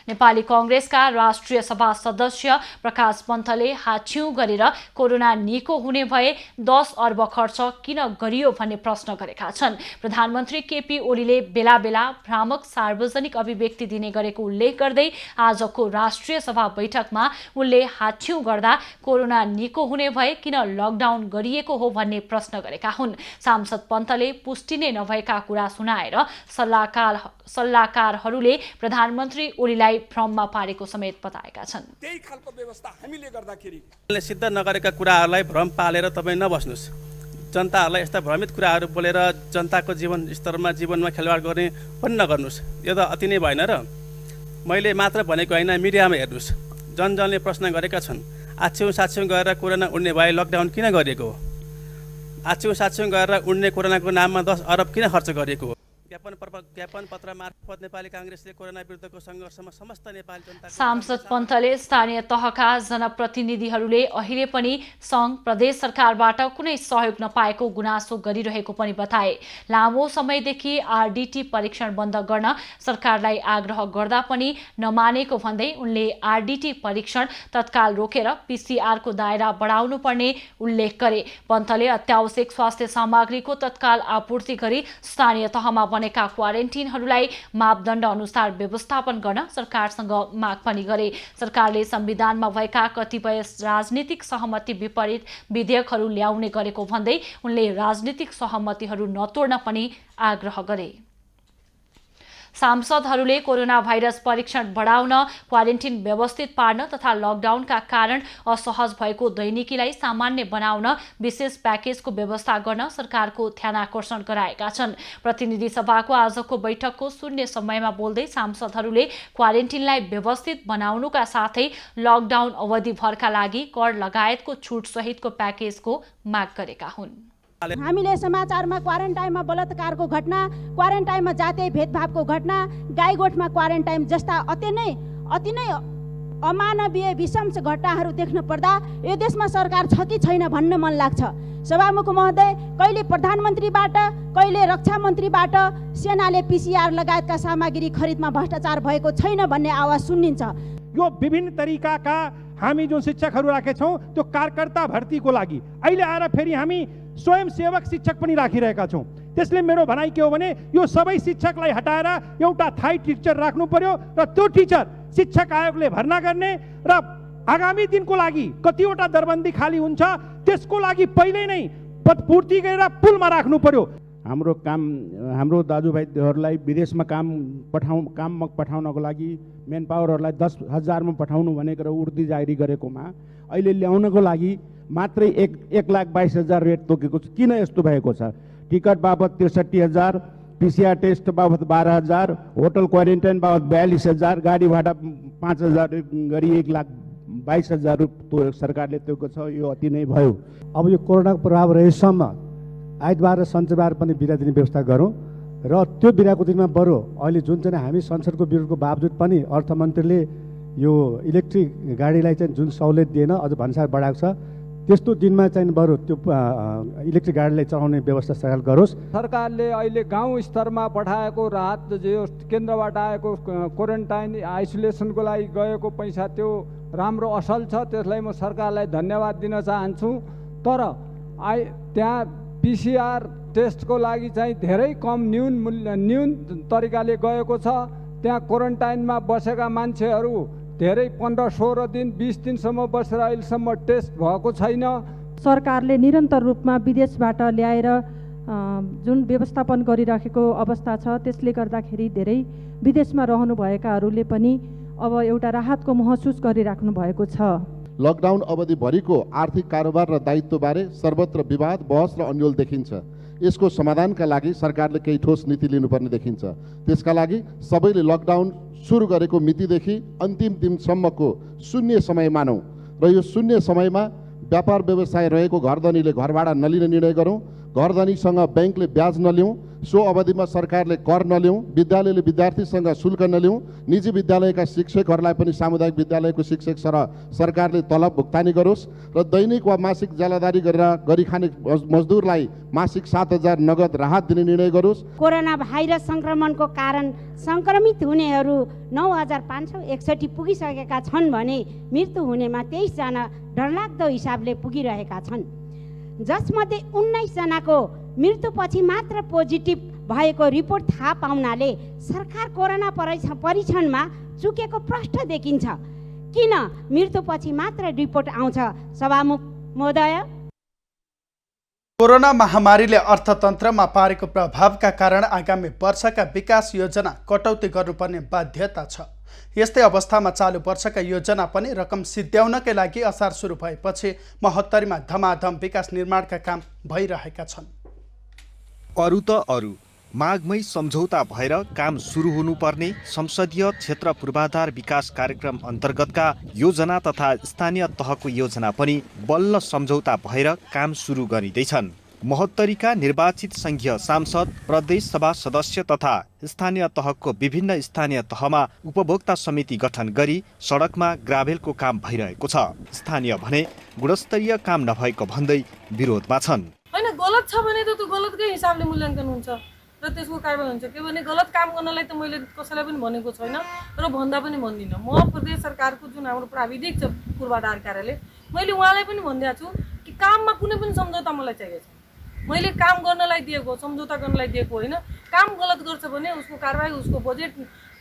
नेपाली कांग्रेसका राष्ट्रिय सभा सदस्य प्रकाश पन्तले हाछ्यौं गरेर कोरोना निको हुने भए 10 अर्ब खर्च किन गरियो भन्ने प्रश्न गरेका छन्। प्रधानमन्त्री केपी ओलीले बेला बेला भ्रामक सार्वजनिक अभिव्यक्ति दिने गरेको उल्लेख गर्दै आजको राष्ट्रिय सभा बैठकमा उनले हाछ्यौं गर्दा कोरोना निको हुने भए किन लकडाउन गरिएको हो भन्ने प्रश्न गरेका हुन्। सांसद पन्तले पुष्टि नै नभएका कुरा सुनाएर सल्लाहकारहरूले प्रधानमन्त्री ओलीलाई भ्रममा पारेको समेत बताएका छन्। त्यही खालको व्यवस्था हामीले गर्दाखेरि सिद्ध नगरेका कुराहरूलाई भ्रम पालेर तपाईँ नबस्नुहोस्। जनताहरूलाई यस्ता भ्रमित कुराहरू बोलेर जनताको जीवनमा खेलवाड गर्ने पनि नगर्नुहोस्। यो त अति नै भएन र? मैले मात्र भनेको होइन, मिडियामा हेर्नुहोस्, जनजनले प्रश्न गरेका छन्। आछ्यौं साछ्यौं गरेर कोरोना उड्ने भए लकडाउन किन गरिएको हो? आछ्यौँ साछ्यौँ गरेर उड्ने कोरोनाको नाममा 10 अरब किन खर्च गरिएको हो? ज्ञापन पत्र मार्फत नेपाली काङ्ग्रेसले कोरोना विरुद्धको सङ्घर्षमा समस्त नेपाली जनता सांसद पन्तले स्थानीय तहका जनप्रतिनिधिहरूले अहिले पनि सङ्घ प्रदेश सरकारबाट कुनै सहयोग नपाएको गुनासो गरिरहेको पनि बताए। लामो समयदेखि आरडीटी परीक्षण बन्द गर्न सरकारलाई आग्रह गर्दा पनि नमानेको भन्दै उनले आरडीटी परीक्षण तत्काल रोकेर पीसीआरको दायरा बढाउनु पर्ने उल्लेख गरे। पन्तले अत्यावश्यक स्वास्थ्य सामग्रीको तत्काल आपूर्ति गरी स्थानीय तहमा बनेका क्वारेन्टिनहरूलाई मापदण्ड अनुसार व्यवस्थापन गर्न सरकारसँग माग पनि गरे। सरकारले संविधानमा भएका कतिपय राजनीतिक सहमति विपरीत विधेयकहरू ल्याउने गरेको भन्दै उनले राजनीतिक सहमतिहरू नतोड्न पनि आग्रह गरे। सांसदहरूले कोरोना भाइरस परीक्षण बढाउन, क्वारेन्टिन व्यवस्थित पार्न तथा लकडाउनका कारण असहज भएको दैनिकीलाई सामान्य बनाउन विशेष प्याकेजको व्यवस्था गर्न सरकारको ध्यानाकर्षण गराएका छन्। प्रतिनिधि सभाको आजको बैठकको शून्य समयमा बोल्दै सांसदहरूले क्वारेन्टिनलाई व्यवस्थित बनाउनुका साथै लकडाउन अवधिभरका लागि कर लगायतको छुट सहितको प्याकेजको माग गरेका हुन्। हामीले समाचारमा क्वारेन्टाइनमा बलात्कारको घटना, क्वारेन्टाइनमा जातीय भेदभावको घटना, गाईगोठमा क्वारेन्टाइन जस्ता अति नै अमानवीय विषम घटनाहरू देख्न पर्दा यो देशमा सरकार छ कि छैन भन्न मन लाग्छ। सभामुख महोदय, कहिले प्रधानमन्त्रीबाट कहिले रक्षा मन्त्रीबाट सेनाले पीसीआर लगायतका सामग्री खरिदमा भ्रष्टाचार भएको छैन भन्ने आवाज सुनिन्छ। यो विभिन्न तरिकाका हामी जो शिक्षकहरू राखेछौँ त्यो कार्यकर्ता भर्तीको लागि अहिले आएर फेरि हामी स्वयंसेवक शिक्षक पनि राखिरहेका छौँ। त्यसले मेरो भनाइ के हो भने यो सबै शिक्षकलाई हटाएर एउटा थाई टिचर राख्नु पर्यो र त्यो टिचर शिक्षक आयोगले भर्ना गर्ने र आगामी दिनको लागि कतिवटा दरबन्दी खाली हुन्छ त्यसको लागि पहिले नै पूर्ति गरेर पुलमा राख्नु पर्यो। हाम्रो दाजुभाइहरूलाई विदेशमा काममा पठाउनको लागि मेन पावरहरूलाई 10,000मा पठाउनु भनेको र उर्दी जारी गरेकोमा अहिले ल्याउनको लागि मात्रै 1,22,000 रेट तोकेको छ। किन यस्तो भएको छ? टिकट बाबत 63,000, पीसीआर टेस्ट बाबत 12,000, होटल क्वारेन्टाइन बाबत 42,000, गाडी भाडा 5,000 गरी 1,22,000 सरकारले तोकेको छ। यो अति नै भयो। अब यो कोरोनाको प्रभाव रहेसम्म आइतबार र शनिबार पनि बिदा दिने व्यवस्था गरौँ र त्यो बिदाको दिनमा बरु अहिले जुन चाहिँ हामी संसदको विरोधको बावजुद पनि अर्थमन्त्रीले यो इलेक्ट्रिक गाडीलाई चाहिँ जुन सहुलियत दिएन अझ भन्सार बढाएको छ त्यस्तो दिनमा चाहिँ बरु त्यो इलेक्ट्रिक गाडीलाई चलाउने व्यवस्था सरकार गरोस्। सरकारले अहिले गाउँ स्तरमा पठाएको राहत जो केन्द्रबाट आएको क्वारेन्टाइन आइसोलेसनको लागि गएको पैसा त्यो राम्रो असल छ, त्यसलाई म सरकारलाई धन्यवाद दिन चाहन्छु। तर त्यहाँ पीसीआर टेस्टको लागि चाहिँ धेरै कम न्यून तरिकाले गएको छ। त्यहाँ क्वारेन्टाइनमा बसेका मान्छेहरू धेरै 15-16 दिन 20 दिनसम्म बसेर अहिलेसम्म टेस्ट भएको छैन। सरकारले निरन्तर रूपमा विदेशबाट ल्याएर जुन व्यवस्थापन गरिराखेको अवस्था छ त्यसले गर्दाखेरि धेरै विदेशमा रहनुभएकाहरूले पनि अब एउटा राहतको महसुस गरिराख्नु भएको छ। लकडाउन अवधिभरिको आर्थिक कारोबार र दायित्वबारे सर्वत्र विवाद, बहस र अन्यल देखिन्छ। यसको समाधानका लागि सरकारले केही ठोस नीति लिनुपर्ने देखिन्छ। त्यसका लागि सबैले लकडाउन सुरु गरेको मितिदेखि अन्तिम दिनसम्मको शून्य समय मानौँ र यो शून्य समयमा व्यापार व्यवसाय रहेको घरधनीले घर भाडा नलिने निर्णय गरौँ, घरधनीसँग ब्याङ्कले ब्याज नलिउँ, सो अवधिमा सरकारले कर नलिउँ, विद्यालयले विद्यार्थीसँग शुल्क नलिउँ, निजी विद्यालयका शिक्षकहरूलाई पनि सामुदायिक विद्यालयको शिक्षक सरकारले तलब भुक्तानी गरोस् र दैनिक वा मासिक ज्यालादारी गरी खाने मजदुरलाई मासिक 7,000 नगद राहत दिने निर्णय गरोस्। कोरोना भाइरस संक्रमणको कारण संक्रमित हुनेहरू 9,561 पुगिसकेका छन् भने मृत्यु हुनेमा 23 जना डरलाग्दो हिसाबले पुगिरहेका छन्, जसमध्ये 19 जनाको मृत्युपछि मात्र पोजिटिभ भएको रिपोर्ट थाहा पाउनाले सरकार कोरोना परीक्षणमा चुकेको प्रष्ट देखिन्छ। किन मृत्युपछि मात्र रिपोर्ट आउँछ? सभामुख महोदय, कोरोना महामारीले अर्थतन्त्रमा पारेको प्रभावका कारण आगामी वर्षका विकास योजना कटौती गर्नुपर्ने बाध्यता छ। यस्तै अवस्थामा चालु वर्षका योजना पनि रकम सिद्ध्याउनकै लागि असार सुरु भएपछि 72मा धमाधम विकास निर्माणका काम भइरहेका छन्। अरू त अरू माघमै सम्झौता भएर काम सुरु हुनुपर्ने संसदीय क्षेत्र पूर्वाधार विकास कार्यक्रम अन्तर्गतका योजना तथा स्थानीय तहको योजना पनि बल्ल सम्झौता भएर काम सुरु गरिँदैछन्। महोत्तरीका निर्वाचित संघीय सांसद, प्रदेश सभा सदस्य तथा स्थानीय तहको विभिन्न स्थानीय तहमा उपभोक्ता समिति गठन गरी सडकमा ग्राभेलको काम भइरहेको छ। स्थानीय भने गुणस्तरीय काम नभएको भन्दै विरोधमा छन्। हैन, गलत छ भने त त्यो गलतकै हिसाबले मूल्याङ्कन हुन्छ र त्यसको कारबाही हुन्छ। के भने गलत काम गर्नलाई त मैले कसैलाई पनि भनेको छैन र भन्दा पनि भन्दिनँ। म प्रदेश सरकारको जुन हाम्रो प्राविधिक छ पूर्वाधार कार्यालय, मैले उहाँलाई पनि भनिदिएको छु कि काममा कुनै पनि सम्झौता मलाई चाहिएको छ। मैले काम गर्नलाई दिएको, सम्झौता गर्नलाई दिएको होइन। काम गलत गर्छ भने उसको कारबाही, उसको बजेट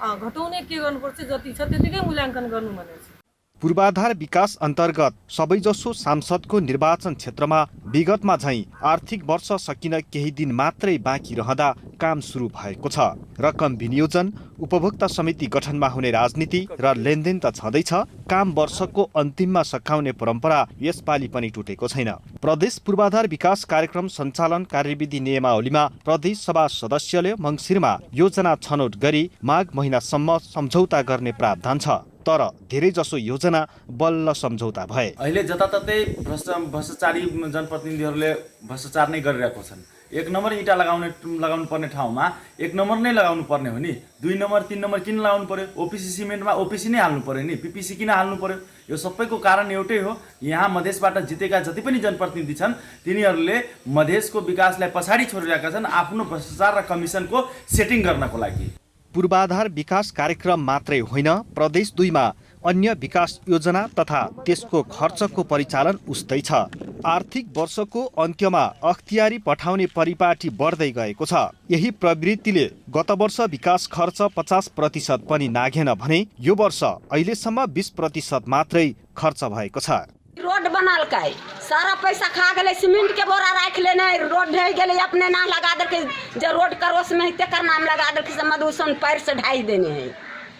घटाउने के गर्नुपर्छ, जति छ त्यतिकै मूल्याङ्कन गर्नु भनेको छ। पूर्वाधार विकास अन्तर्गत सबैजसो सांसदको निर्वाचन क्षेत्रमा विगतमा झैं आर्थिक वर्ष सकिन केही दिन मात्रै बाँकी रहँदा काम सुरु भएको छ। रकम विनियोजन, उपभोक्ता समिति गठनमा हुने राजनीति र लेनदेन त छँदैछ, काम वर्षको अन्तिममा सकाउने परम्परा यसपालि पनि टुटेको छैन। प्रदेश पूर्वाधार विकास कार्यक्रम सञ्चालन कार्यविधि नियमावलीमा प्रदेश सभा सदस्यले मङ्सिरमा योजना छनौट गरी माघ महिनासम्म सम्झौता गर्ने प्रावधान छ। तर धेरैजसो योजना बल्ल सम्झौता भए। अहिले जताततै भ्रष्टाचारी जनप्रतिनिधिहरूले भ्रष्टाचार नै गरिरहेको छन्। 1 नम्बर इँटा लगाउनु पर्ने ठाउँमा 1 नम्बर नै लगाउनु पर्ने हो नि। 2 नम्बर 3 नम्बर किन लगाउनु पर्यो? ओपिसी सिमेन्टमा ओपिसी नै हाल्नु पर्यो नि, पिपिसी किन हाल्नु पर्यो? यो सबैको कारण एउटै हो। यहाँ मधेसबाट जितेका जति पनि जनप्रतिनिधि छन् तिनीहरूले मधेसको विकासलाई पछाडि छोडिरहेका छन् आफ्नो भ्रष्टाचार र कमिसनको सेटिङ गर्नको लागि। पूर्वाधार विकास कार्यक्रम मात्रै होइन, प्रदेश 2 मा अन्य विकास योजना तथा त्यसको खर्चको परिचालन उस्तै छ। आर्थिक वर्षको अन्त्यमा अख्तियारी पठाउने परिपाटी बढ्दै गएको छ। यही प्रवृत्तिले गत वर्ष विकास खर्च 50% पनि नाघेन भने यो वर्ष अहिलेसम्म 20% मात्रै खर्च भएको छ। रोड बनालकै, सारा पैसा खा गेलै, सीमेंट के बोरा राख लेने, रोड ढह गेलै, अपने ना लगा देलकै, जे रोड करोस में तेकर नाम लगा देलकै, से मधुसन पैर से ढाई देने है।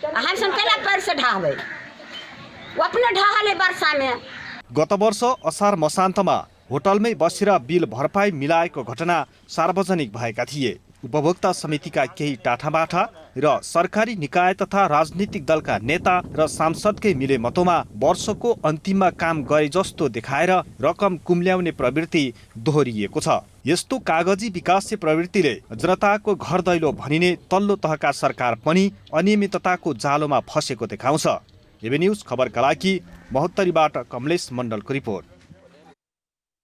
हम सन कैला पैर से ढावे, वो अपने ढहाले वर्षा में। गत वर्ष असार मसान्तमा होटलमै बसेर बिल भरपाई मिलाएको घटना सार्वजनिक भएका थिए। उपभोक्ता समितिका केही टाठाबाठा र सरकारी निकाय तथा राजनीतिक दलका नेता र सांसदकै मिलेमतोमा वर्षको अन्तिममा काम गरे जस्तो देखाएर रकम कुम्ल्याउने प्रवृत्ति दोहोरिएको छ। यस्तो कागजी विकास प्रवृत्तिले जनताको घर दैलो भनिने तल्लो तहका सरकार पनि अनियमितताको जालोमा फसेको देखाउँछ। एबी न्यूज खबरका लागि महोत्तरीबाट कमलेश मण्डलको रिपोर्ट।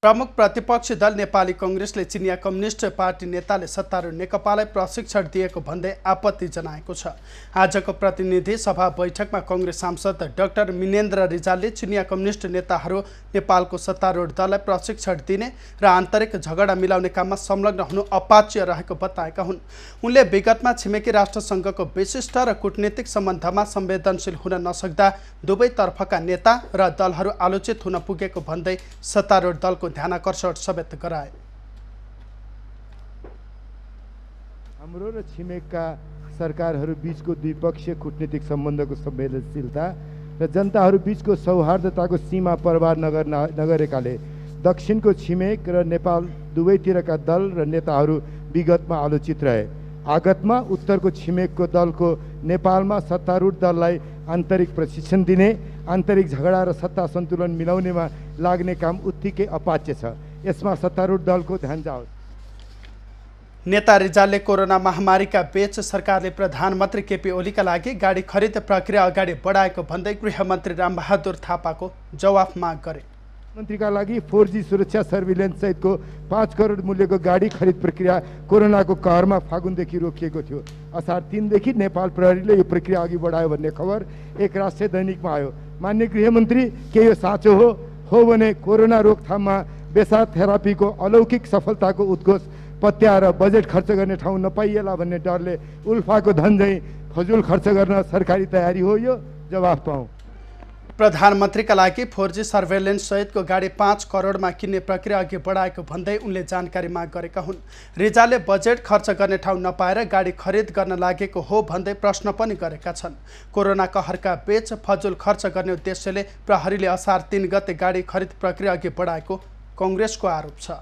प्रमुख प्रतिपक्षी दल नेपाली कांग्रेसले चिनिया कम्युनिस्ट पार्टी नेताले सत्तारूढ नेकपालाई प्रशिक्षण दिएको भन्दै आपत्ति जनाएको छ। आजको प्रतिनिधि सभा बैठकमा कांग्रेस सांसद डाक्टर मिनेन्द्र रिजालले चिनिया कम्युनिस्ट नेताहरू नेपालको सत्तारूढ दललाई प्रशिक्षण दिने र आन्तरिक झगडा मिलाउने काममा संलग्न हुनु अपाच्य रहेको बताएका हुन्। उनले विगतमा छिमेकी राष्ट्रसङ्घको विशिष्ट र कूटनीतिक सम्बन्धमा संवेदनशील हुन नसक्दा दुवैतर्फका नेता र दलहरू आलोचित हुन पुगेको भन्दै सत्तारूढ दलको ध्यानाकर्षण समेत गराए। हाम्रो र छिमेकका सरकारहरू बीचको द्विपक्षीय कूटनीतिक सम्बन्धको संवेदनशीलता र जनताहरू बीचको सौहार्दताको सीमा परवाह नगरेकाले दक्षिणको छिमेक र नेपाल दुवैतिरका दल र नेताहरू विगतमा आलोचित रहे। आगतमा उत्तरको छिमेकको दलको नेपालमा सत्तारूढ दललाई आन्तरिक प्रशिक्षण दिने, आन्तरिक झगडा र सत्ता सन्तुलन मिलाउनेमा लाग्ने काम उत्तिकै अपाच्य छ। यसमा सत्तारूढ दलको ध्यान जाओस्। नेता रिजालले कोरोना महामारीका बीच सरकारले प्रधानमन्त्री केपी ओलीका लागि गाडी खरिद प्रक्रिया अगाडि बढाएको भन्दै गृहमन्त्री रामबहादुर थापाको जवाफ माग गरे। मन्त्रीका लागि 4G सुरक्षा सर्भिलेन्स सहितको 5 करोड मूल्यको गाडी खरिद प्रक्रिया कोरोनाको कहरमा फागुनदेखि रोकिएको थियो। असार 3 देखि नेपाल प्रहरीले यो प्रक्रिया अघि बढायो भन्ने खबर एक राष्ट्रिय दैनिकमा आयो। माननीय गृहमन्त्री, के यो साँचो हो भने कोरोना रोकथाममा बेसा थेरापीको अलौकिक सफलताको उद्घोष पत्याएर बजेट खर्च गर्ने ठाउँ नपाइएला भन्ने डरले उल्फाको धन झैँ फजुल खर्च गर्न सरकारी तयारी हो? यो जवाफ पाऊँ। प्रधानमन्त्रीका लागि 4G सर्भेलेन्स सहितको गाडी 5 करोडमा किन्ने प्रक्रिया अघि बढाएको भन्दै उनले जानकारी माग गरेका हुन्। रिजालले बजेट खर्च गर्ने ठाउँ नपाएर गाडी खरिद गर्न लागेको हो भन्दै प्रश्न पनि गरेका छन्। कोरोना कहरका बीच फजुल खर्च गर्ने उद्देश्यले प्रहरीले असार 3 गते गाडी खरिद प्रक्रिया अघि बढाएको कांग्रेसको आरोप छ।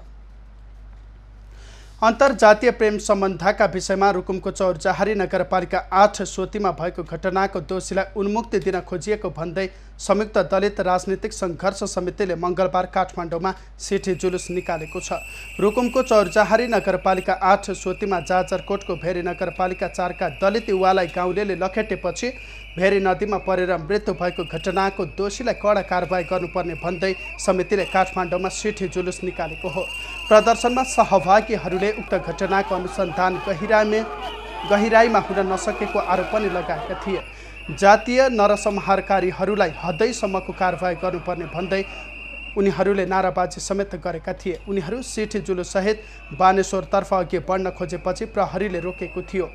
अन्तर्जातीय प्रेम सम्बन्धका विषयमा रुकुमको चौरजहारी नगरपालिका 8 सोतीमा भएको घटनाको दोषीलाई उन्मुक्ति दिन खोजिएको भन्दै संयुक्त दलित राजनीतिक सङ्घर्ष समितिले मङ्गलबार काठमाडौँमा सिठी जुलुस निकालेको छ। रुकुमको चौरजहारी नगरपालिका 8 सोतीमा जाजरकोटको भेरी नगरपालिका 4 का दलित युवालाई गाउँलेले लखेटेपछि भेरी नदीमा परेर मृत्यु भएको घटनाको दोषीलाई कडा कारबाही गर्नुपर्ने भन्दै समितिले काठमाडौँमा सिठी जुलुस निकालेको हो। प्रदर्शनमा सहभागीहरूले उक्त घटनाको अनुसन्धान गहिराईमा हुन नसकेको आरोप पनि लगाएका थिए। जातीय नरसंहारकारीहरूलाई हदैसम्मको कारबाही गर्नुपर्ने भन्दै उनीहरूले नाराबाजी समेत गरेका थिए। उनीहरू सिठी जुलुससहित बानेश्वरतर्फ अघि बढ्न खोजेपछि प्रहरीले रोकेको थियो।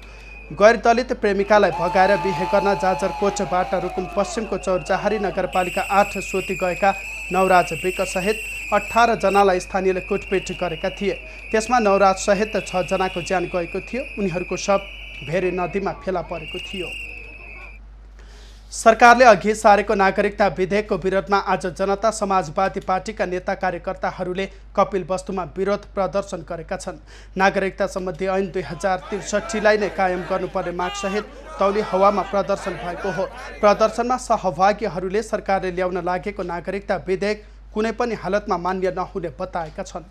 गैर दलित प्रेमिकालाई भगाएर बिहे गर्न जाजरकोटबाट रुकुम पश्चिमको चौरजहारी नगरपालिका 8 सोती गएका नवराज विक सहित 18 जनालाई स्थानीयले कुटपिट गरेका थिए। त्यसमा नवराज सहित 6 जनाको ज्यान गएको थियो। उनीहरूको शव भेरी नदीमा फेला परेको थियो। सरकारले अघि सारेको नागरिकता विधेयकको विरोधमा आज जनता समाजवादी पार्टीका नेता कार्यकर्ताहरूले कपिलवस्तुमा विरोध प्रदर्शन गरेका छन्। नागरिकता सम्बन्धी ऐन 2063लाई नै कायम गर्नुपर्ने मागसहित तौली हावामा प्रदर्शन भएको हो। प्रदर्शनमा सहभागीहरूले सरकारले ल्याउन लागेको नागरिकता विधेयक कुनै पनि हालतमा मान्य नहुने बताएका छन्।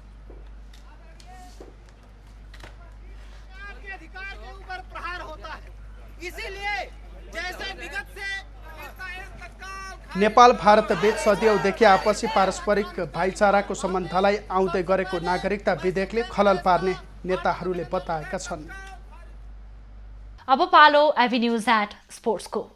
नेपाल भारत बीच सदियौंदेखि आपसी पारस्परिक भाइचाराको सम्बन्धलाई आउँदै गरेको नागरिकता विधेयकले खलल पार्ने नेताहरूले बताएका छन्। अब पालो एभिन्यूज एट स्पोर्ट्सको।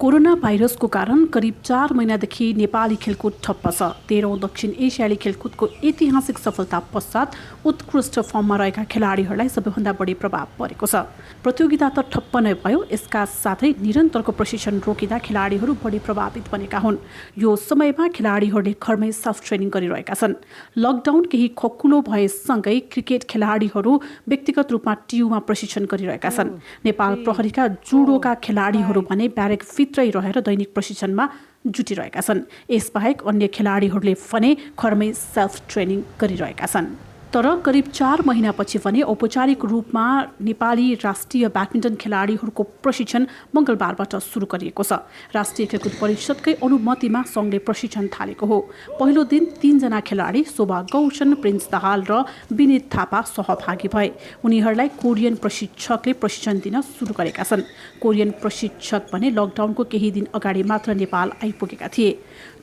कोरोना भाइरसको कारण करिब 4 महिनादेखि नेपाली खेलकुद ठप्प छ। 13औं दक्षिण एसियाली खेलकुदको ऐतिहासिक सफलता पश्चात उत्कृष्ट फर्ममा रहेका खेलाडीहरूलाई सबैभन्दा बढी प्रभाव परेको छ। प्रतियोगिता त ठप्प नै भयो, यसका साथै निरन्तरको प्रशिक्षण रोकिँदा खेलाडीहरू बढी प्रभावित बनेका हुन्। यो समयमा खेलाडीहरूले घरमै सेल्फ ट्रेनिङ गरिरहेका छन्। लकडाउन केही खकुलो भएसँगै क्रिकेट खेलाडीहरू व्यक्तिगत रूपमा टियुमा प्रशिक्षण गरिरहेका छन्। नेपाल प्रहरीका जुडोका खेलाडीहरू भने ब्यारेक भित्रै रहेर दैनिक प्रशिक्षणमा जुटिरहेका छन्। यसबाहेक अन्य खेलाडीहरूले भने घरमै सेल्फ ट्रेनिङ गरिरहेका छन्। तर करिब 4 महिनापछि भने औपचारिक रूपमा नेपाली राष्ट्रिय ब्याडमिन्टन खेलाडीहरूको प्रशिक्षण मङ्गलबारबाट सुरु गरिएको छ। राष्ट्रिय खेलकुद परिषदकै अनुमतिमा सङ्घले प्रशिक्षण थालेको हो। पहिलो दिन 3 जना खेलाडी शोभा गौशन, प्रिन्स दाहाल र विनित थापा सहभागी भए। उनीहरूलाई कोरियन प्रशिक्षकले प्रशिक्षण दिन सुरु गरेका छन्। कोरियन प्रशिक्षक भने लकडाउनको केही दिन अगाडि मात्र नेपाल आइपुगेका थिए।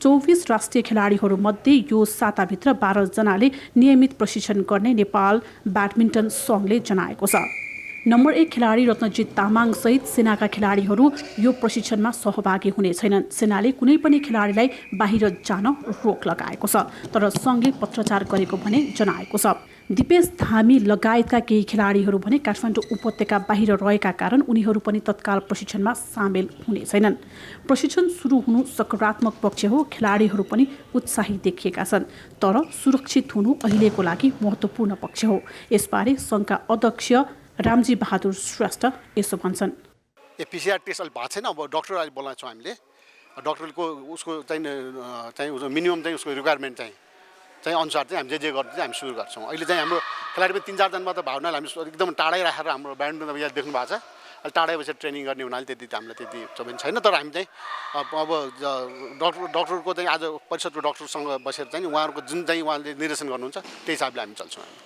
24 राष्ट्रिय खेलाडीहरूमध्ये यो साताभित्र 12 जनाले नियमित प्रशिक्षण गर्ने नेपाल ब्याडमिन्टन सङ्घले जनाएको छ। नम्बर 1 खेलाडी रत्नजित तामाङ सहित सेनाका खेलाडीहरू यो प्रशिक्षणमा सहभागी हुने छैनन्। सेनाले कुनै पनि खेलाडीलाई बाहिर जान रोक लगाएको छ, तर सङ्घले पत्रचार गरेको भने जनाएको छ। दिपेश धामी लगायतका केही खेलाडीहरू भने काठमाडौँ उपत्यका बाहिर रहेका कारण उनीहरू पनि तत्काल प्रशिक्षणमा सामेल हुने छैनन्। प्रशिक्षण सुरु हुनु सकारात्मक पक्ष हो। खेलाडीहरू पनि उत्साही देखिएका छन्, तर सुरक्षित हुनु अहिलेको लागि महत्त्वपूर्ण पक्ष हो। यसबारे सङ्घका अध्यक्ष रामजी बहादुर श्रेष्ठ यसो भन्छन्। PCR टेस्ट अहिले भएको छैन। अब डक्टर अहिले बोलाउँछौँ हामीले। डक्टरको उसको चाहिँ मिनिमम चाहिँ उसको रिक्वायरमेन्ट चाहिँ अनुसार चाहिँ हामी जे गर्दै हामी सुरु गर्छौँ। अहिले चाहिँ हाम्रो खेलाडी 3-4 जनमा त भावनाले हामी एकदम टाढै राखेर हाम्रो ब्याडमिन्टन यहाँ देख्नु भएको छ। अहिले टाढै बसेर ट्रेनिङ गर्ने हुनाले त्यति हामीलाई त्यति चाहिँ छैन। तर हामी चाहिँ अब डक्टरको चाहिँ आज परिषदको डक्टरसँग बसेर चाहिँ उहाँहरूको जुन चाहिँ उहाँले निर्देशन गर्नुहुन्छ त्यही हिसाबले हामी चल्छौँ।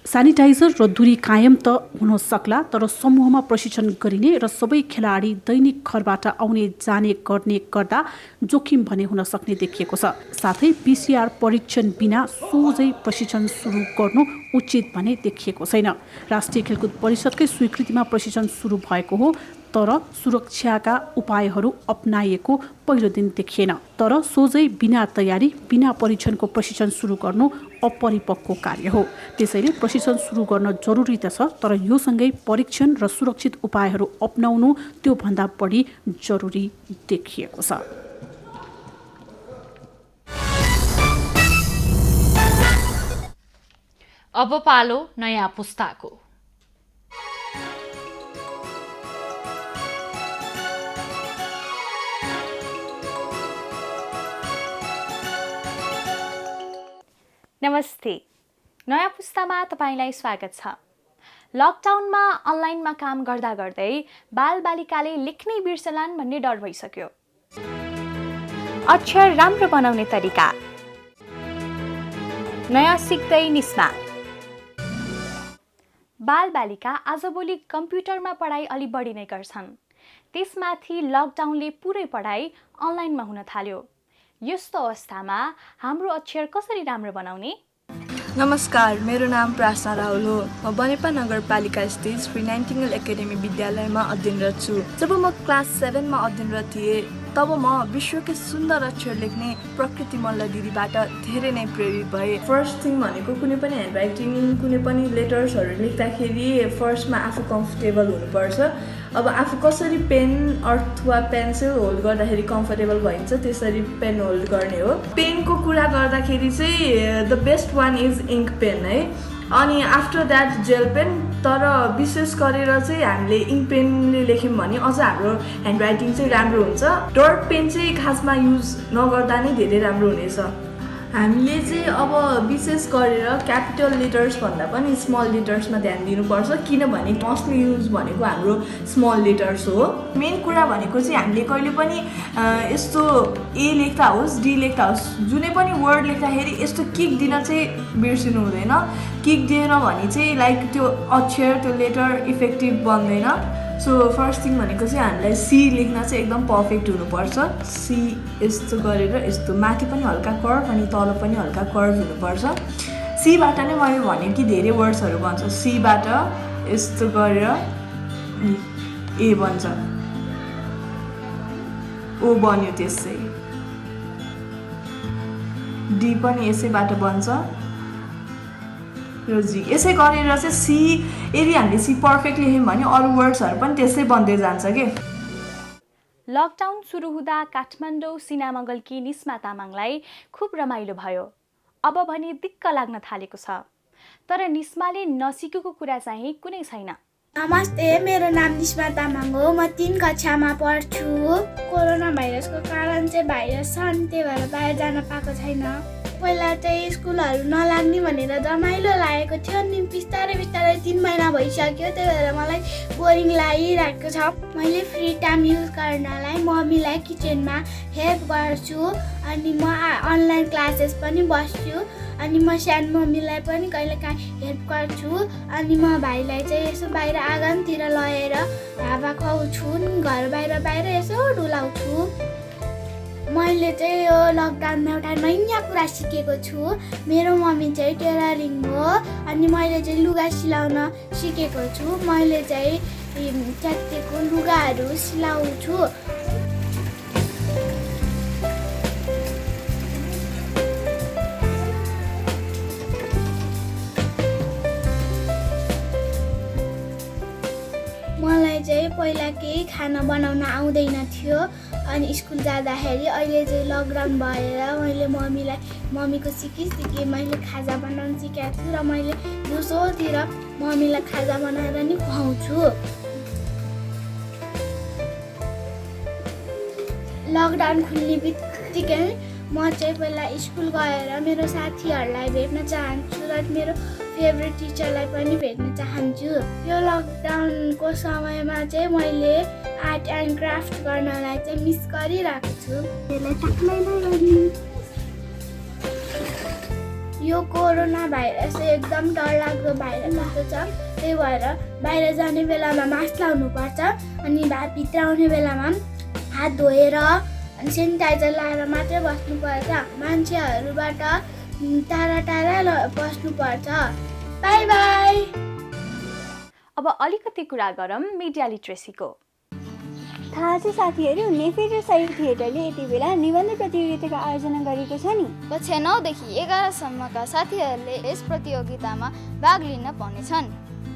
सेनिटाइजर र दूरी कायम त हुन सक्ला, तर समूहमा प्रशिक्षण गरिने र सबै खेलाडी दैनिक घरबाट आउने जाने गर्ने गर्दा जोखिम भने हुन सक्ने देखिएको छ। साथै PCR परीक्षण बिना सोझै प्रशिक्षण सुरु गर्नु उचित भने देखिएको छैन। राष्ट्रिय खेलकुद परिषदकै स्वीकृतिमा प्रशिक्षण सुरु भएको हो, तर सुरक्षाका उपायहरू अपनाइएको पहिलो दिन देखिएन। तर सोझै बिना तयारी बिना परीक्षणको प्रशिक्षण सुरु गर्नु अपरिपक्व कार्य हो। त्यसैले प्रशिक्षण सुरु गर्न जरुरी त छ, तर यो सँगै परीक्षण र सुरक्षित उपायहरू अपनाउनु त्योभन्दा बढी जरुरी देखिएको छ। अब पालो नयाँ पुस्ताको। नमस्ते। नयाँ पुस्तामा तपाईलाई स्वागत छ। लकडाउनमा अनलाइनमा काम गर्दा गर्दै बालबालिकाले लेख्नै बिर्सलान् भन्ने डर भइसक्यो। अक्षर राम्रो बनाउने तरिका, नयाँ सिक्दै निस्मा। बालबालिका आजभोलि कम्प्युटरमा पढाइ अलि बढी नै गर्छन्। त्यसमाथि लकडाउनले पुरै पढाइ अनलाइनमा हुन थाल्यो। यस्तो अवस्थामा हाम्रो अक्षर कसरी राम्रो बनाउने? नमस्कार, मेरो नाम प्रार्थना राहुल हो। म बनेपा नगरपालिका स्थित श्री नाइटिङ्गेल एकाडेमी विद्यालयमा अध्ययनरत छु। जब म क्लास 7 मा अध्ययनरत थिएँ तब म विश्वकै सुन्दर अक्षर लेख्ने प्रकृति मल्ल दिदीबाट धेरै नै प्रेरित भएँ। फर्स्ट थिङ भनेको कुनै पनि ह्यान्ड राइटिङ, कुनै पनि लेटर्सहरू लेख्दाखेरि फर्स्टमा आफू कम्फर्टेबल हुनुपर्छ। अब आफू कसरी पेन अथवा पेन्सिल होल्ड गर्दाखेरि कम्फर्टेबल भइन्छ त्यसरी पेन होल्ड गर्ने हो। पेनको कुरा गर्दाखेरि चाहिँ the best one is ink pen है, अनि आफ्टर द्याट जेल पेन। तर विशेष गरेर चाहिँ हामीले इङ्क पेनले लेख्यौँ भने अझ हाम्रो ह्यान्ड राइटिङ चाहिँ राम्रो हुन्छ। डट पेन चाहिँ खासमा युज नगर्दा नै धेरै राम्रो हुनेछ। हामीले चाहिँ अब विशेष गरेर क्यापिटल लेटर्स भन्दा पनि स्मल लेटर्समा ध्यान दिनुपर्छ, किनभने मोस्टली युज भनेको हाम्रो स्मल लेटर्स हो। मेन कुरा भनेको चाहिँ हामीले कहिले पनि यस्तो ए लेख्दा होस् डी लेख्दा होस् जुनै पनि वर्ड लेख्दाखेरि यस्तो किक दिन चाहिँ बिर्सिनु हुँदैन। किक दिएन भने चाहिँ लाइक त्यो अक्षर त्यो लेटर इफेक्टिभ बन्दैन। सो फर्स्ट थिङ भनेको चाहिँ हामीलाई सी लेख्न चाहिँ एकदम पर्फेक्ट हुनुपर्छ। सी यस्तो गरेर यस्तो माथि पनि हल्का कर्भ अनि तल पनि हल्का कर्भ हुनुपर्छ। सीबाट नै मैले भने कि धेरै वर्ड्सहरू बन्छ। सीबाट यस्तो गरेर ए बन्छ, ओ बन्यो, त्यसै डी पनि यसैबाट बन्छ र जी। यसै गरेर चाहिँ सी यदि हामीले सी पर्फेक्ट लेख्यौँ भने अरू वर्ड्सहरू पनि त्यसै बन्दै जान्छ के। लकडाउन सुरु हुँदा काठमाडौँ सिनामङ्गलकी निस्मा तामाङलाई खुब रमाइलो भयो। अब भने दिक्क लाग्न थालेको छ। तर निस्माले नसिकेको कुरा चाहिँ कुनै छैन। नमस्ते, मेरो नाम निस्मा तामाङ हो। म 3 कक्षामा पढ्छु। कोरोना भाइरसको कारण चाहिँ भाइरस छ अनि त्यही भएर बाहिर जान पाएको छैन। पहिला चाहिँ स्कुलहरू नलाग्ने भनेर रमाइलो लागेको थियो, अनि बिस्तारै बिस्तारै 3 महिना भइसक्यो, त्यही भएर मलाई बोरिङ लागिरहेको छ। मैले फ्री टाइम युज गर्नलाई मम्मीलाई किचनमा हेल्प गर्छु, अनि म अनलाइन क्लासेस पनि बस्छु, अनि म सानो मम्मीलाई पनि कहिलेकाहीँ हेल्प गर्छु, अनि म भाइलाई चाहिँ यसो बाहिर आँगनतिर लगेर हावा खुवाउँछु, घर बाहिर यसो डुलाउँछु। मैले चाहिँ यो लकडाउनमा एउटा नयाँ कुरा सिकेको छु। मेरो मम्मी चाहिँ टेलरिङ हो, अनि मैले चाहिँ लुगा सिलाउन सिकेको छु। मैले चाहिँ च्यातिएको लुगाहरू सिलाउँछु। मलाई चाहिँ पहिला केही खाना बनाउन आउँदैन थियो, अनि स्कुल जाँदाखेरि अहिले चाहिँ लकडाउन भएर मैले मम्मीको सिकेँ मैले खाजा बनाउन सिकेको छु, र मैले दिउँसोतिर मम्मीलाई खाजा बनाएर नि खुवाउँछु। लकडाउन खुल्ने बित्तिकै म चाहिँ पहिला स्कुल गएर मेरो साथीहरूलाई भेट्न चाहन्छु र मेरो फेभरेट टिचरलाई पनि भेट्न चाहन्छु। यो लकडाउनको समयमा चाहिँ मैले आर्ट एन्ड क्राफ्ट गर्नलाई चाहिँ मिस गरिरहेको छु। यो कोरोना भाइरस चाहिँ एकदम डरलाग्दो भाइरस जस्तो छ, त्यही भएर बाहिर जाने बेलामा मास्क लाउनुपर्छ, अनि भित्र आउने बेलामा हात धोएर अनि सेनिटाइजर लगाएर मात्रै बस्नुपर्छ। मान्छेहरूबाट टाढा टाढा बस्नुपर्छ। By by. अब अलिकति कुरा गरौँ मिडिया लिट्रेसीको। थाहा छ साथीहरू, नेफेड र सही थिएटरले यति बेला निबन्ध प्रतियोगिताको आयोजना गरेको छ नि। कक्षा 9 देखि 11 सम्मका साथीहरूले यस प्रतियोगितामा भाग लिन पाउनेछन्।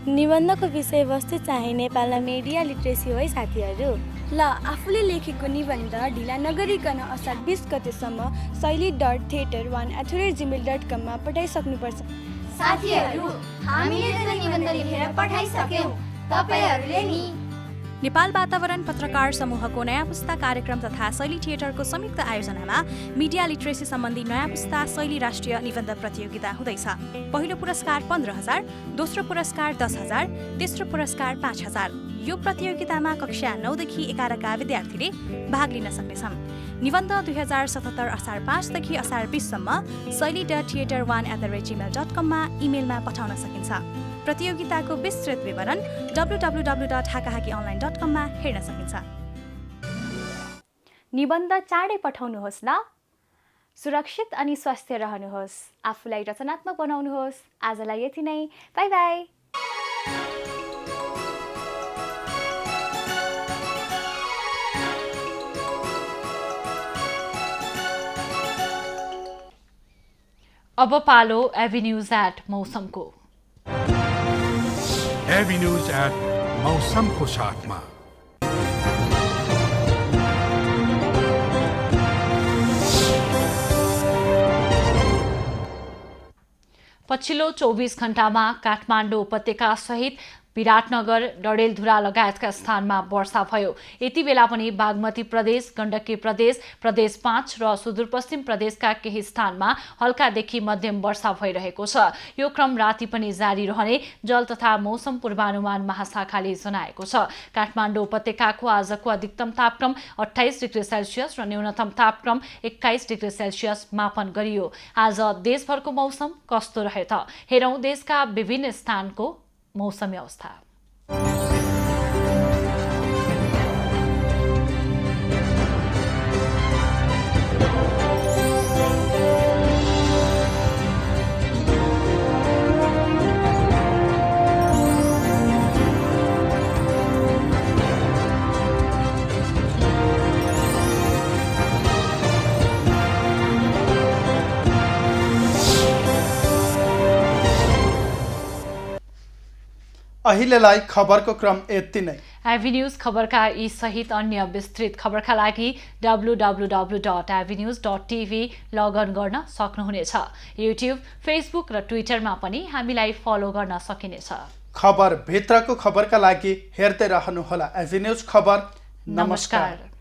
निबन्धको विषयवस्तु चाहिँ नेपालमा मिडिया लिट्रेसी हो है साथीहरू। ल, आफूले लेखेको निबन्ध ढिला नगरिकन असार 20 गतेसम्म शैली.theater1@gmail.com मा पठाइसक्नुपर्छ। साथीहरू, हामीले त निबन्ध लेखेर पठाइसक्यौँ, तपाईहरूले नि? नेपाल वातावरण पत्रकार समूहको नयाँ पुस्ता कार्यक्रम तथा शैली थिएटरको संयुक्त आयोजनामा मिडिया लिट्रेसी सम्बन्धी नयाँ पुस्ता शैली राष्ट्रिय निबन्ध प्रतियोगिता हुँदैछ। पहिलो पुरस्कार 15,000, दोस्रो पुरस्कार 10,000, तेस्रो पुरस्कार 5,000। यो प्रतियोगितामा कक्षा 9 देखि 11 का विद्यार्थीले भाग लिन सक्नेछन्। निबन्ध 2077 असार 5 देखि असार 20 सम्म shaili.theater1@gmail.com मा इमेलमा पठाउन सकिन्छ। प्रतियोगिताको विस्तृत विवरण www.hakahakionline.com मा हेर्न सकिन्छ। निबन्ध चाँडै पठाउनुहोस् ल। सुरक्षित अनि स्वस्थ रहनुहोस्। आफूलाई रचनात्मक बनाउनुहोस्। आजलाई यति नै। By by. अब पालो एभिन्यूज एट मौसमको। एभिन्यूज एट मौसमको साथमा पछिल्लो 24 घण्टामा काठमाडौँ उपत्यका सहित विराटनगर, डडेलधुरा लगायतका स्थानमा वर्षा भयो। यति बेला पनि बागमती प्रदेश, गण्डकी प्रदेश, प्रदेश 5 र सुदूरपश्चिम प्रदेशका केही स्थानमा हल्कादेखि मध्यम वर्षा भइरहेको छ। यो क्रम राति पनि जारी रहने जल तथा मौसम पूर्वानुमान महाशाखाले जनाएको छ। काठमाडौँ उपत्यकाको आजको अधिकतम तापक्रम 28 डिग्री सेल्सियस र न्यूनतम तापक्रम 21 डिग्री सेल्सियस मापन गरियो। आज देशभरको मौसम कस्तो रहे त? हेरौँ देशका विभिन्न स्थानको मौसमी अवस्था। अहिलेलाई खबरको क्रम यति नै। एभिन्यूज खबरका यी सहित अन्य विस्तृत खबरका लागि www.avenews.tv लगइन गर्न सक्नुहुनेछ। युट्युब, फेसबुक र ट्विटरमा पनि हामीलाई फलो गर्न सकिनेछ। खबर भित्रको खबरका लागि हेर्दै रहनुहोला एभिन्यूज खबर। नमस्कार।